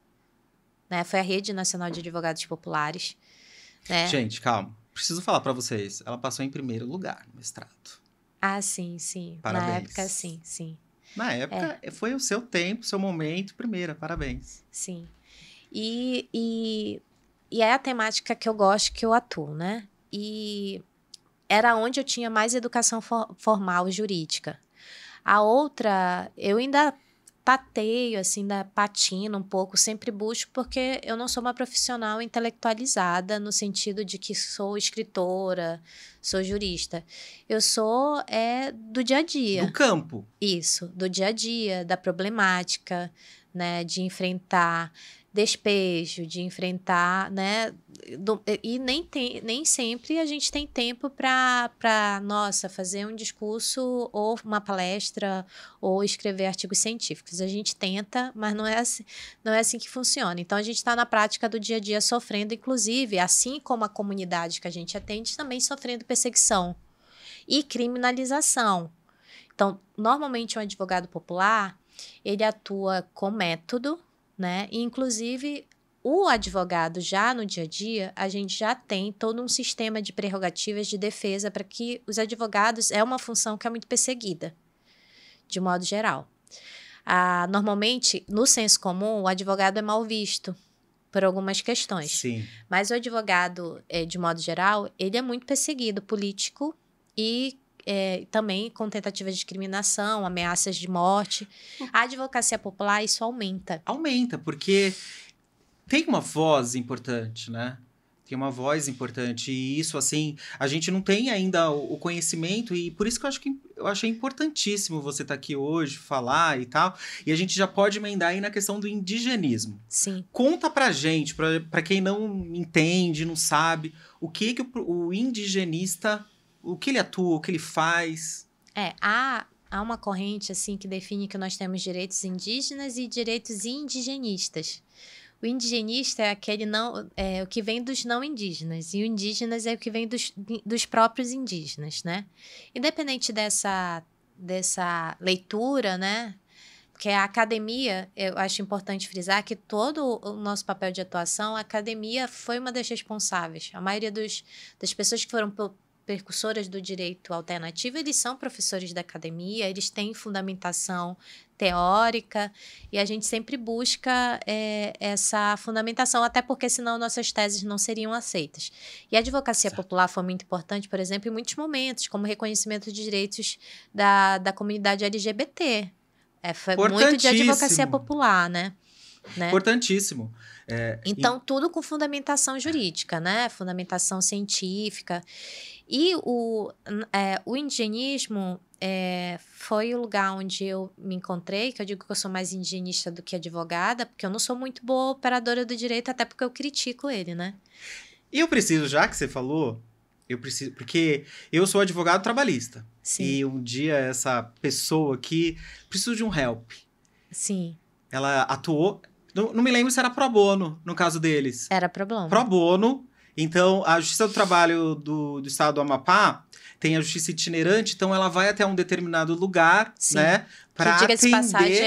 né? Foi a Rede Nacional de Advogados Populares, né? Gente, calma. Preciso falar para vocês. Ela passou em primeiro lugar no mestrado. Sim, sim. Parabéns. Na época, sim, sim. Na época, foi o seu tempo, seu momento, primeira. Parabéns. Sim. E é a temática que eu gosto, que eu atuo, né? E era onde eu tinha mais educação formal jurídica. A outra, eu ainda pateio, assim, ainda patino um pouco, sempre busco, porque eu não sou uma profissional intelectualizada, no sentido de que sou escritora, sou jurista. Eu sou do dia a dia. Do campo. Isso, do dia a dia, da problemática, né, de enfrentar despejo, de enfrentar, né, e nem sempre a gente tem tempo para, nossa, fazer um discurso ou uma palestra ou escrever artigos científicos. A gente tenta, mas não é assim que funciona. Então, a gente está na prática do dia a dia sofrendo, inclusive, assim como a comunidade que a gente atende, também sofrendo perseguição e criminalização. Então, normalmente, um advogado popular, ele atua com método, né? E, inclusive, o advogado, já no dia a dia, a gente já tem todo um sistema de prerrogativas de defesa para que os advogados... É uma função que é muito perseguida, de modo geral. Normalmente, no senso comum, o advogado é mal visto por algumas questões. Sim. Mas o advogado, de modo geral, ele é muito perseguido, político e... também com tentativas de discriminação, ameaças de morte. A advocacia popular, isso aumenta. Aumenta, porque tem uma voz importante, né? Tem uma voz importante. E isso, assim, a gente não tem ainda o conhecimento. E por isso que eu achei importantíssimo você estar aqui hoje, falar e tal. E a gente já pode emendar aí na questão do indigenismo. Sim. Conta pra gente, pra quem não entende, não sabe, o que o indigenista, o que ele atua, o que ele faz. Há uma corrente, assim, que define que nós temos direitos indígenas e direitos indigenistas. O indigenista é o que vem dos não indígenas, e o indígenas é o que vem dos próprios indígenas, né? Independente dessa leitura, né? Porque a academia, eu acho importante frisar que todo o nosso papel de atuação, a academia foi uma das responsáveis. A maioria das pessoas que foram percursoras do direito alternativo, eles são professores da academia, eles têm fundamentação teórica, e a gente sempre busca essa fundamentação, até porque senão nossas teses não seriam aceitas. E a advocacia popular foi muito importante, por exemplo, em muitos momentos, como reconhecimento de direitos da comunidade LGBT. Foi muito de advocacia popular, né? Importantíssimo. Então, tudo com fundamentação jurídica, né? Fundamentação científica. E o indigenismo foi o lugar onde eu me encontrei, que eu digo que eu sou mais indigenista do que advogada, porque eu não sou muito boa operadora do direito, até porque eu critico ele, né? E eu preciso, já que você falou, porque eu sou advogado trabalhista. Sim. E um dia essa pessoa aqui preciso de um help. Sim. Ela atuou, não me lembro se era pro bono, no caso deles. Era pro bono. Pro bono. Então, a Justiça do Trabalho do Estado do Amapá tem a justiça itinerante, então ela vai até um determinado lugar, Sim. né? Para atender... diga-se passagem,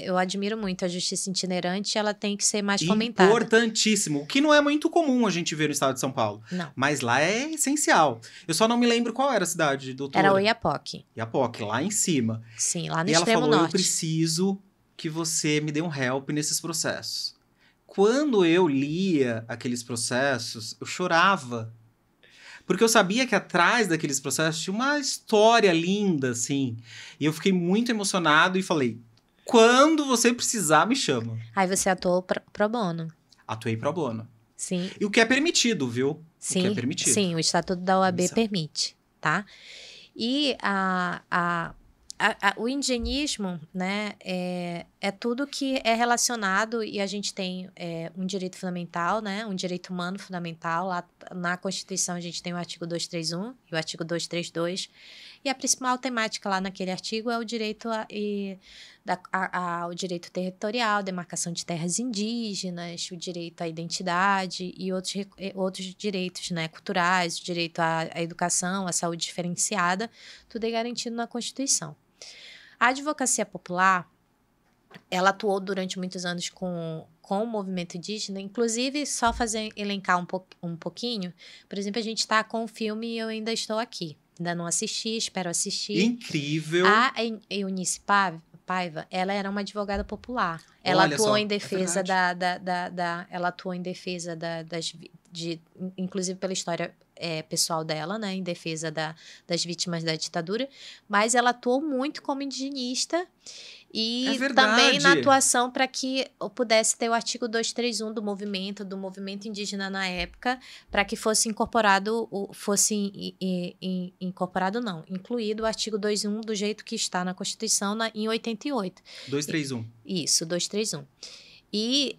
eu admiro muito a justiça itinerante, ela tem que ser mais fomentada. Importantíssimo, o que não é muito comum a gente ver no estado de São Paulo. Não. Mas lá é essencial. Eu só não me lembro qual era a cidade, doutora. Era Oiapoque. Oiapoque, lá em cima. Sim, lá no e extremo ela falou, norte. eu preciso que você me dê um help nesses processos. Quando eu lia aqueles processos, eu chorava. Porque eu sabia que atrás daqueles processos tinha uma história linda, assim. E eu fiquei muito emocionado e falei, quando você precisar, me chama. Aí você atuou pro bono. Atuei pro bono. Sim. E o que é permitido, viu? Sim, o que é permitido. Sim, o Estatuto da OAB permite, tá? E o indigenismo, né, é tudo que é relacionado, e a gente tem um direito fundamental, né, um direito humano fundamental. Lá na Constituição a gente tem o artigo 231 e o artigo 232, e a principal temática lá naquele artigo é o direito ao direito territorial, demarcação de terras indígenas, o direito à identidade e outros direitos, né, culturais, o direito à educação, à saúde diferenciada, tudo é garantido na Constituição. A advocacia popular, ela atuou durante muitos anos com o movimento indígena, inclusive, só elencar um pouquinho, por exemplo, a gente está com o filme Eu Ainda Estou Aqui, ainda não assisti, espero assistir. Incrível! A Eunice Paiva, ela era uma advogada popular. Ela atuou em defesa ela atuou em defesa inclusive pela história pessoal dela, né, em defesa das vítimas da ditadura, mas ela atuou muito como indigenista e também na atuação para que pudesse ter o artigo 231 do movimento indígena na época, para que fosse incluído o artigo 231 do jeito que está na Constituição em 88. 231. Isso, 231. E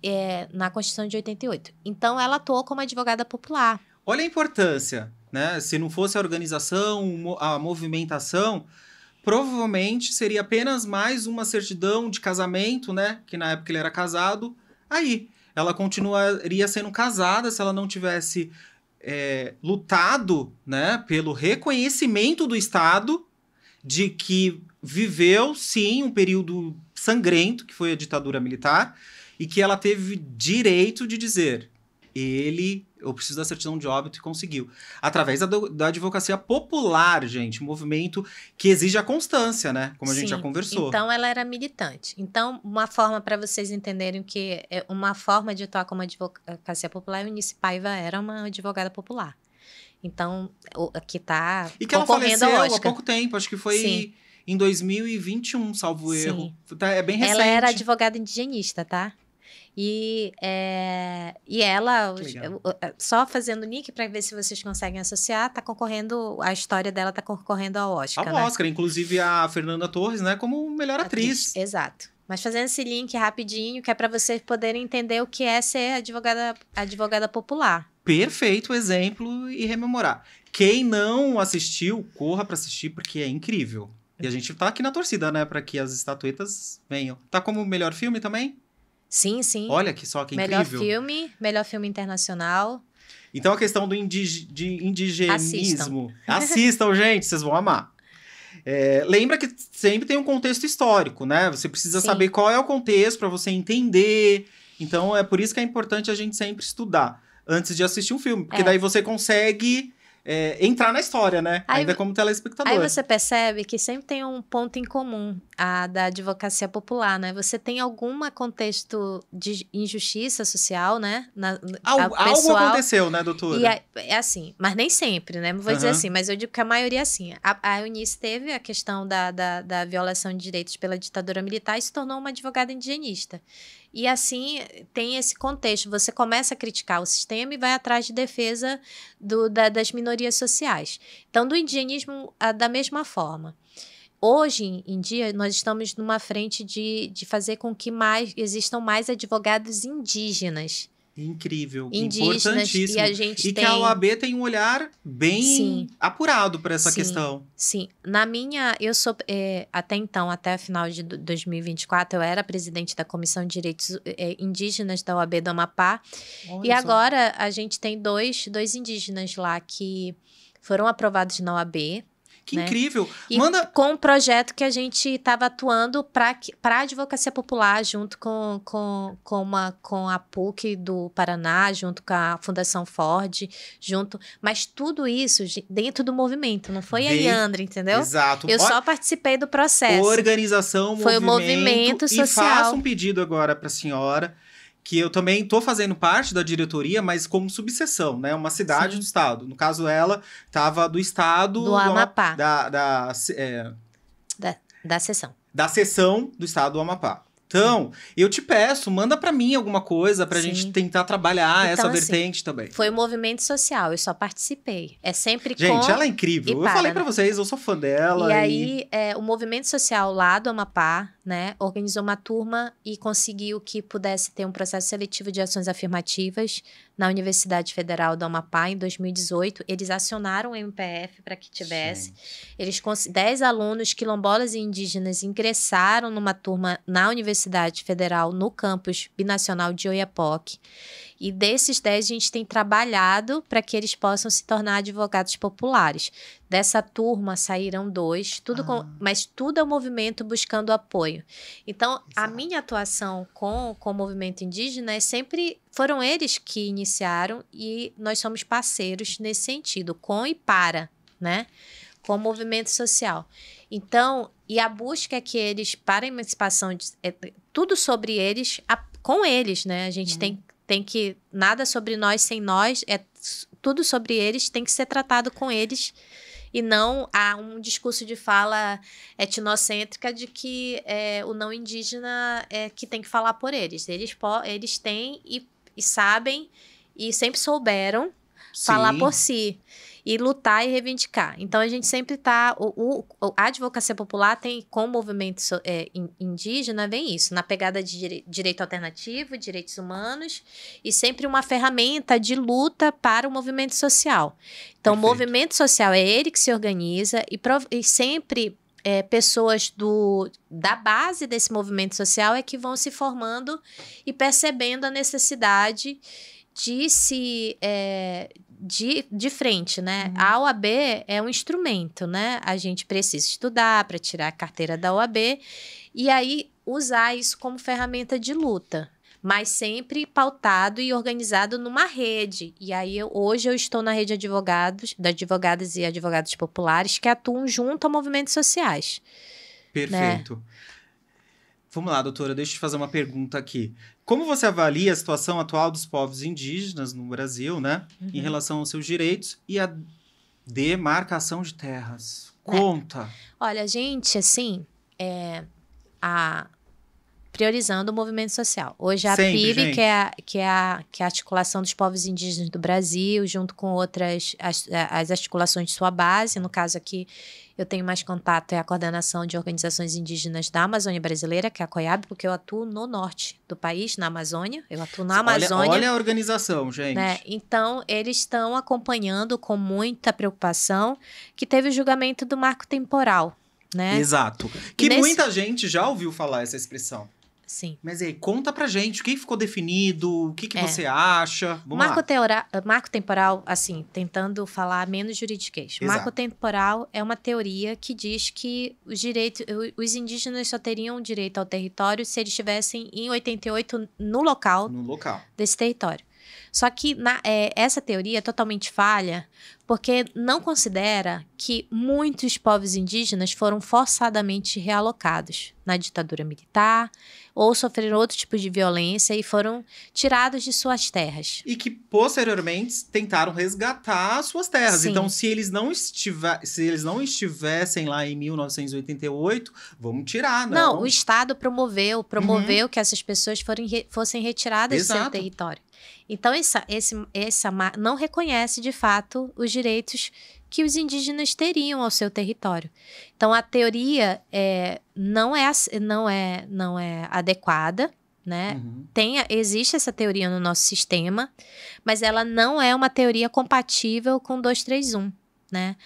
na Constituição de 88. Então, ela atuou como advogada popular. Olha a importância, né? Se não fosse a organização, a movimentação, provavelmente seria apenas mais uma certidão de casamento, né? Que na época ele era casado. Aí, ela continuaria sendo casada se ela não tivesse lutado, né? Pelo reconhecimento do Estado de que viveu, sim, um período sangrento, que foi a ditadura militar, e que ela teve direito de dizer, eu preciso da certidão de óbito, e conseguiu. Através da advocacia popular, gente, um movimento que exige a constância, né? Como a gente já conversou. Então, ela era militante. Então, uma forma para vocês entenderem que uma forma de atuar como advocacia popular, a Eunice Paiva era uma advogada popular. Então, que está concorrendo ao Oscar. E que ela faleceu há pouco tempo, acho que foi em 2021, salvo erro. É bem recente. Ela era advogada indigenista, tá? E ela, Legal. só fazendo o nick para ver se vocês conseguem associar, tá concorrendo, a história dela tá concorrendo ao Oscar, Ao né? Oscar, inclusive a Fernanda Torres, né, como melhor atriz. Exato. Mas fazendo esse link rapidinho, que é para vocês poderem entender o que é ser advogada popular. Perfeito exemplo e rememorar. Quem não assistiu, corra pra assistir, porque é incrível. E a gente tá aqui na torcida, né, pra que as estatuetas venham. Tá como melhor filme também? Sim, sim. Olha que só que melhor incrível. Melhor filme internacional. Então a questão do de indigenismo. Assistam, gente, vocês vão amar. Lembra que sempre tem um contexto histórico, né? Você precisa Sim. saber qual é o contexto para você entender. Então é por isso que é importante a gente sempre estudar antes de assistir um filme. Porque daí você consegue entrar na história, né? Ainda como telespectador. Aí você percebe que sempre tem um ponto em comum, a da advocacia popular, né? Você tem algum contexto de injustiça social, social, né? Algo aconteceu, né, doutora? E é assim, mas nem sempre, né? Não vou dizer assim, mas eu digo que a maioria é assim. A Eunice teve a questão da violação de direitos pela ditadura militar e se tornou uma advogada indigenista. E assim, tem esse contexto. Você começa a criticar o sistema e vai atrás de defesa das minorias sociais. Então, do indigenismo, da mesma forma. Hoje em dia, nós estamos numa frente de fazer com que existam mais advogados indígenas. Incrível, indígenas, importantíssimo. E a gente que a OAB tem um olhar bem apurado para essa questão. Sim, eu sou, até então, até a final de 2024, eu era presidente da Comissão de Direitos Indígenas da OAB do Amapá. Olha e só. agora a gente tem dois indígenas lá que foram aprovados na OAB. Que incrível! E com um projeto que a gente estava atuando para a advocacia popular, junto com a PUC do Paraná, junto com a Fundação Ford, mas tudo isso dentro do movimento, não foi a Iandra, entendeu? Exato. Eu só participei do processo. Organização, foi o movimento social. E faço um pedido agora para a senhora, que eu também estou fazendo parte da diretoria, mas como subseção, né? Uma cidade do estado. No caso, ela estava do estado... Do Amapá. Da seção. Da seção do estado do Amapá. Então, eu te peço, manda para mim alguma coisa pra gente tentar trabalhar essa vertente também. Foi um movimento social, eu só participei. É sempre Gente, ela é incrível. Eu falei pra vocês, eu sou fã dela. E aí, o movimento social lá do Amapá, né, organizou uma turma e conseguiu que pudesse ter um processo seletivo de ações afirmativas na Universidade Federal do Amapá em 2018. Eles acionaram o MPF para que tivesse. 10 alunos quilombolas e indígenas ingressaram numa turma na Universidade Federal, no campus binacional de Oiapoque. E desses 10, a gente tem trabalhado para que eles possam se tornar advogados populares. Dessa turma saíram 2, mas tudo é um movimento buscando apoio. Então, a minha atuação com o movimento indígena foram eles que iniciaram e nós somos parceiros nesse sentido, com e para, né? Com o movimento social. Então, e a busca é que eles, para a emancipação, tudo sobre eles, com eles, né? A gente tem que, nada sobre nós sem nós, tudo sobre eles tem que ser tratado com eles, e não há um discurso de fala etnocêntrica de que o não indígena é que tem que falar por eles. Eles têm e sabem e sempre souberam falar por si. E lutar e reivindicar. Então, a gente sempre está... A advocacia popular tem, com o movimento indígena, vem isso. Na pegada de direito alternativo, direitos humanos, e sempre uma ferramenta de luta para o movimento social. Então, Perfeito. O movimento social é ele que se organiza e sempre... pessoas da base desse movimento social é que vão se formando e percebendo a necessidade de se... De frente, né? A OAB é um instrumento, né? A gente precisa estudar para tirar a carteira da OAB e aí usar isso como ferramenta de luta, mas sempre pautado e organizado numa rede. E aí, hoje eu estou na rede de advogadas e advogados populares que atuam junto a movimentos sociais. Perfeito. Né? Vamos lá, doutora, deixa eu te fazer uma pergunta aqui. Como você avalia a situação atual dos povos indígenas no Brasil, né? Em relação aos seus direitos e a demarcação de terras? Conta! Olha, gente, assim, priorizando o movimento social. Hoje a Sempre, PIB, gente. que é a articulação dos povos indígenas do Brasil, junto com outras, as articulações de sua base, no caso aqui eu tenho mais contato, é a coordenação de organizações indígenas da Amazônia Brasileira, que é a COIAB, porque eu atuo no norte do país, na Amazônia, eu atuo na Amazônia. Olha a organização, gente. Né? Então, eles estão acompanhando com muita preocupação que teve o julgamento do marco temporal, né? Exato. Que muita gente já ouviu falar essa expressão. Sim. Mas aí, conta pra gente, o que ficou definido, o que você acha? Vamos lá. Marco temporal, assim, tentando falar menos juridiquês. Exato. Marco temporal é uma teoria que diz que os indígenas só teriam direito ao território se eles estivessem em 88 no local desse território. Só que essa teoria é totalmente falha porque não considera que muitos povos indígenas foram forçadamente realocados na ditadura militar ou sofreram outro tipo de violência e foram tirados de suas terras. E que, posteriormente, tentaram resgatar suas terras. Sim. Então, se eles não estivessem lá em 1988, vamos tirar, não? Não, o Estado promoveu que essas pessoas fossem retiradas do seu território. Então, essa não reconhece, de fato, os direitos que os indígenas teriam ao seu território. Então, a teoria não é adequada, né? Existe essa teoria no nosso sistema, mas ela não é uma teoria compatível com 231. Né?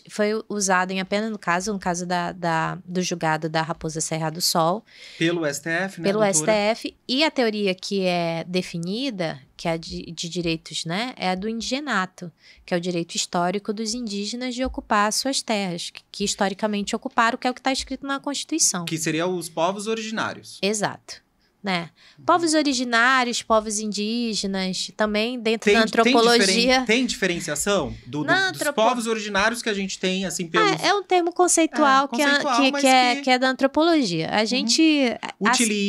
Foi usado no caso do julgado da Raposa Serra do Sol. Pelo STF, né? Pelo STF. E a teoria que é definida, que é de direitos, né? É a do indigenato, que é o direito histórico dos indígenas de ocupar suas terras, que historicamente ocuparam, que é o que está escrito na Constituição. Que seriam os povos originários. Exato. Né? Povos originários, povos indígenas, também dentro da antropologia. Tem diferenciação dos povos originários que a gente tem, assim, pelos... É um termo conceitual, que é da antropologia. A gente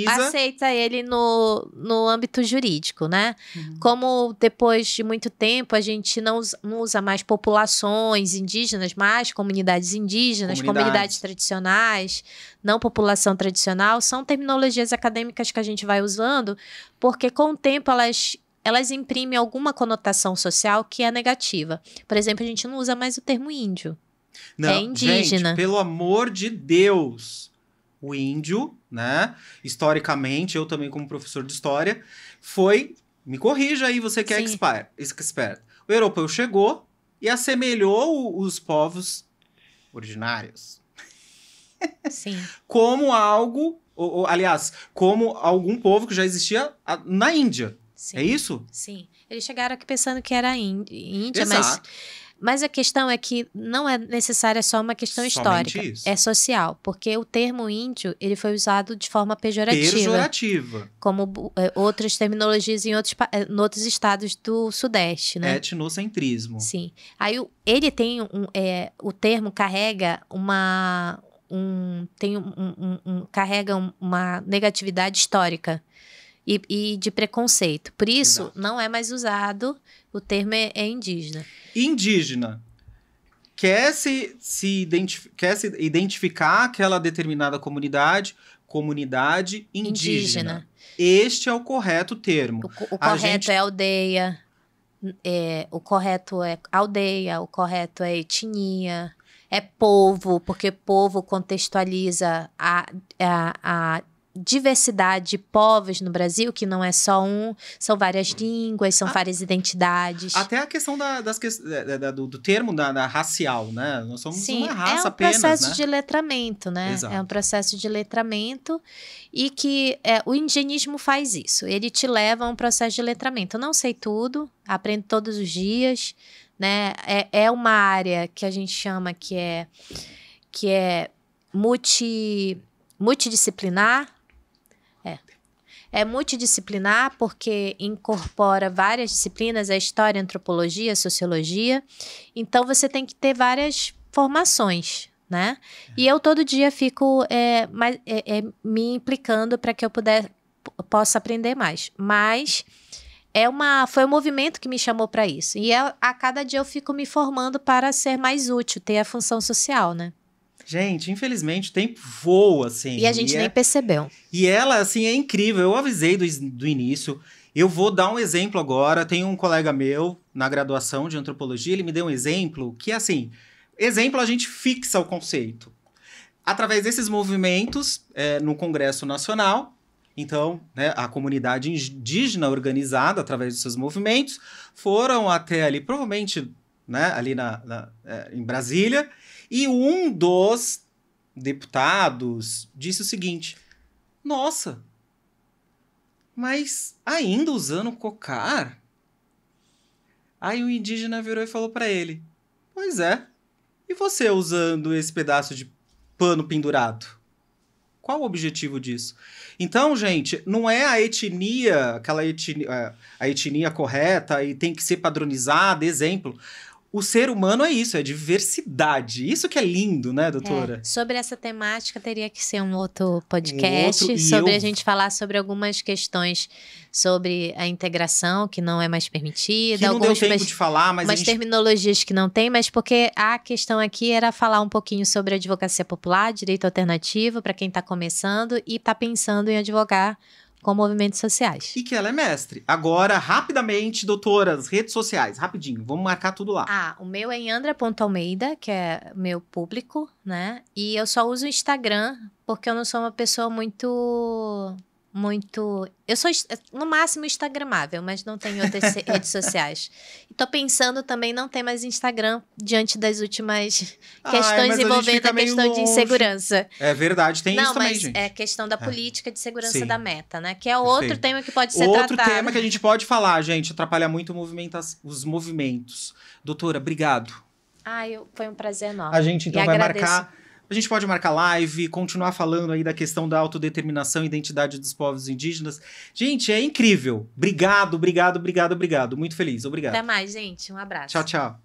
aceita ele no âmbito jurídico, né? Como depois de muito tempo a gente não usa mais populações indígenas, mais comunidades indígenas, comunidades tradicionais, não população tradicional, são terminologias acadêmicas que a gente vai usando, porque com o tempo elas imprimem alguma conotação social que é negativa. Por exemplo, a gente não usa mais o termo índio. Não, é indígena. Gente, pelo amor de Deus, o índio, né, historicamente, eu também como professor de história, me corrija aí, você que é expert. O europeu chegou e assemelhou os povos originários. Sim. Como algo, aliás, como algum povo que já existia na Índia. Sim. É isso? Sim. Eles chegaram aqui pensando que era Índia, Exato. mas a questão é que não é necessária só uma questão histórica. Isso. É social, porque o termo índio ele foi usado de forma pejorativa. Como outras terminologias em outros estados do Sudeste, né? Etnocentrismo. Sim. Aí ele tem o termo carrega carrega uma negatividade histórica e de preconceito. Por isso, Exato. não é mais usado, o termo é indígena. Indígena. Quer identificar aquela determinada comunidade indígena. Este é o correto termo. O correto é aldeia, o correto é aldeia, o correto é etnia, é povo, porque povo contextualiza a diversidade de povos no Brasil, que não é só são várias línguas, são várias identidades. Até a questão do termo da racial, né? Nós somos uma raça É apenas, um processo de letramento, né? Exato. É um processo de letramento e que o indigenismo faz isso. Ele te leva a um processo de letramento. Eu não sei tudo, aprendo todos os dias, né? É uma área que a gente chama que é multidisciplinar. É multidisciplinar porque incorpora várias disciplinas, a história, a antropologia, a sociologia. Então, você tem que ter várias formações, né? E eu todo dia fico me implicando para que eu possa aprender mais. Mas foi um movimento que me chamou para isso. E a cada dia eu fico me formando para ser mais útil, ter a função social, né? Gente, infelizmente o tempo voa, assim. E a gente nem percebeu. E ela, assim, é incrível. Eu avisei do início. Eu vou dar um exemplo agora. Tem um colega meu na graduação de antropologia, ele me deu um exemplo que, assim, exemplo a gente fixa o conceito. Através desses movimentos no Congresso Nacional, então, né, a comunidade indígena organizada através dos seus movimentos foram até ali, provavelmente, né, ali em Brasília, e um dos deputados disse o seguinte: nossa, mas ainda usando cocar? Aí o indígena virou e falou para ele: pois é, e você usando esse pedaço de pano pendurado? Qual o objetivo disso? Então, gente, não é a etnia, a etnia correta e tem que ser padronizada, exemplo. O ser humano é isso, é diversidade. Isso que é lindo, né, doutora? Sobre essa temática, teria que ser um outro podcast, sobre a gente falar sobre algumas questões sobre a integração, que não é mais permitida. Que não deu tempo de falar, mas umas terminologias que não tem, mas porque a questão aqui era falar um pouquinho sobre advocacia popular, direito alternativo, para quem está começando e está pensando em advogar com movimentos sociais. E que ela é mestre. Agora, rapidamente, doutora, as redes sociais, rapidinho, vamos marcar tudo lá. O meu é em Andra.Almeida, que é meu público, né? E eu só uso o Instagram, porque eu não sou uma pessoa muito... Eu sou, no máximo, instagramável, mas não tenho outras redes sociais. E tô pensando também não ter mais Instagram diante das últimas questões envolvendo a questão de insegurança. É verdade, tem isso também, mas gente. É questão da política de segurança da Meta, né? Que é outro tema que pode ser tratado. Outro tema que a gente pode falar, gente, atrapalha muito os movimentos. Doutora, obrigado. Foi um prazer enorme. A gente então vai marcar... A gente pode marcar live, continuar falando aí da questão da autodeterminação e identidade dos povos indígenas. Gente, é incrível. Obrigado. Muito feliz. Obrigado. Até mais, gente. Um abraço. Tchau.